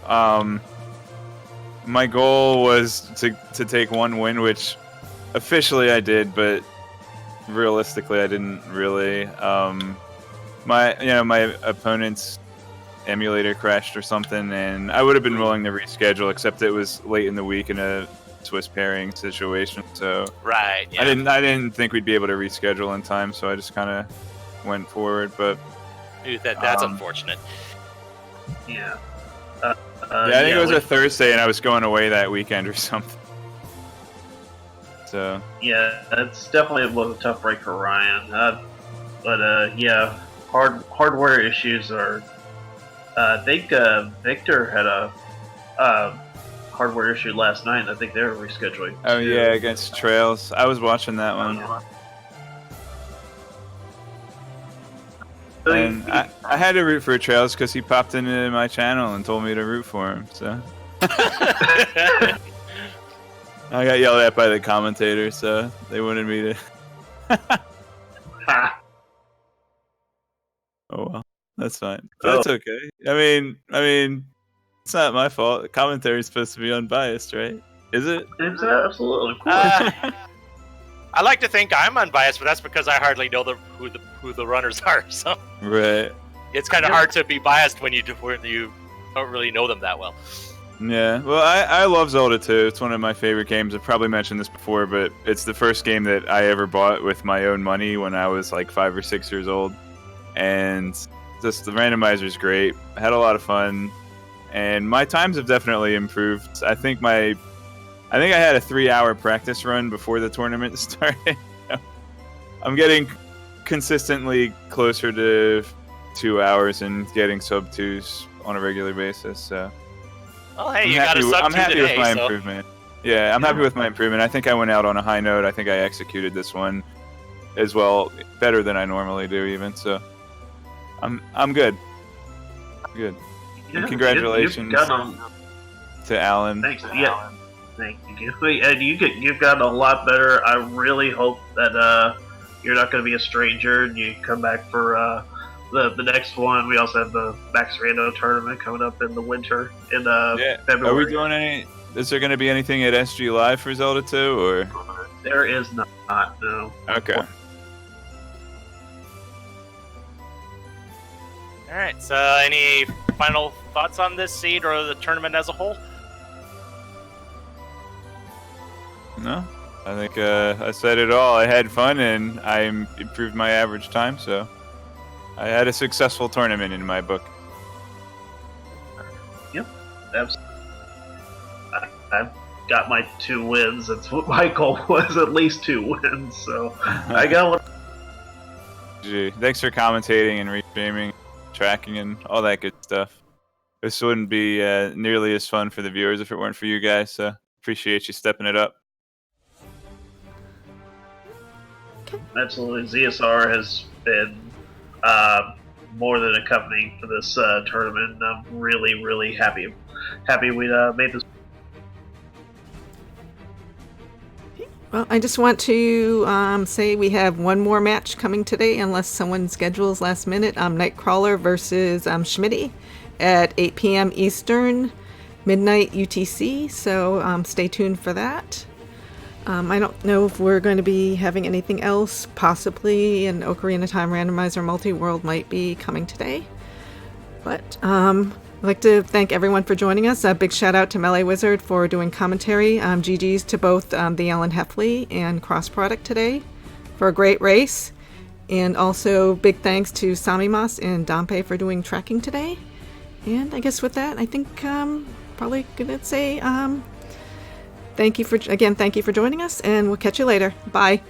My goal was to take 1 win, which officially I did, but realistically I didn't really. My opponent's emulator crashed or something, and I would have been willing to reschedule, except it was late in the week in a Swiss pairing situation. So right, yeah. I didn't think we'd be able to reschedule in time, so I just kind of went forward. But that's unfortunate. Yeah. I think it was a Thursday, and I was going away that weekend or something. So yeah, it's definitely was a tough break for Ryan. But yeah, hardware issues are. I think Victor had a hardware issue last night, and I think they were rescheduling. Oh yeah, against Trails. I was watching that one. And I had to root for Trails because he popped into my channel and told me to root for him. So I got yelled at by the commentator, so they wanted me to. Oh well. That's fine. That's okay. I mean, it's not my fault. The commentary is supposed to be unbiased, right? Is it? It's absolutely cool. I like to think I'm unbiased, but that's because I hardly know who the runners are. So right. It's kind of hard to be biased when you don't really know them that well. Yeah. Well, I love Zelda 2. It's one of my favorite games. I've probably mentioned this before, but it's the first game that I ever bought with my own money when I was like 5 or 6 years old, and just the randomizer is great. I had a lot of fun, and my times have definitely improved. I think I had a 3-hour practice run before the tournament started. I'm getting consistently closer to 2 hours and getting sub 2s on a regular basis. So Well, hey, you got a sub I'm 2 happy today, with my so... improvement. Yeah, I'm happy with my improvement. I think I went out on a high note. I think I executed this one as well, better than I normally do, even. So I'm good. Good. Yeah, And congratulations to Alan. Thanks. Yeah. Thank you. And you've gotten a lot better. I really hope that you're not going to be a stranger and you come back for the next one. We also have the Max Rando tournament coming up in the winter in February. Are we doing any? Is there going to be anything at SG Live for Zelda 2, or? There is not, no. Okay. All right. So, any final thoughts on this seed or the tournament as a whole? No, I think I said it all. I had fun and I improved my average time, so I had a successful tournament in my book. Yep, absolutely. I've got my 2 wins. That's what my goal was, at least 2 wins. So I got one. Gee, thanks for commentating and restreaming, tracking, and all that good stuff. This wouldn't be nearly as fun for the viewers if it weren't for you guys. So appreciate you stepping it up. Absolutely, ZSR has been more than accompanying for this tournament. I'm really, really happy we made this. Well, I just want to say we have one more match coming today, unless someone schedules last minute. Nightcrawler versus Schmitty at 8 p.m. Eastern, midnight UTC. So stay tuned for that. I don't know if we're going to be having anything else. Possibly an Ocarina of Time Randomizer Multi-World might be coming today. But I'd like to thank everyone for joining us. A big shout out to Melee Wizard for doing commentary. GG's to both TheAlanHeffley and Crossproduct today for a great race. And also big thanks to Samimas and Dompe for doing tracking today. And I guess with that, I think probably going to say thank you for joining us, and we'll catch you later. Bye.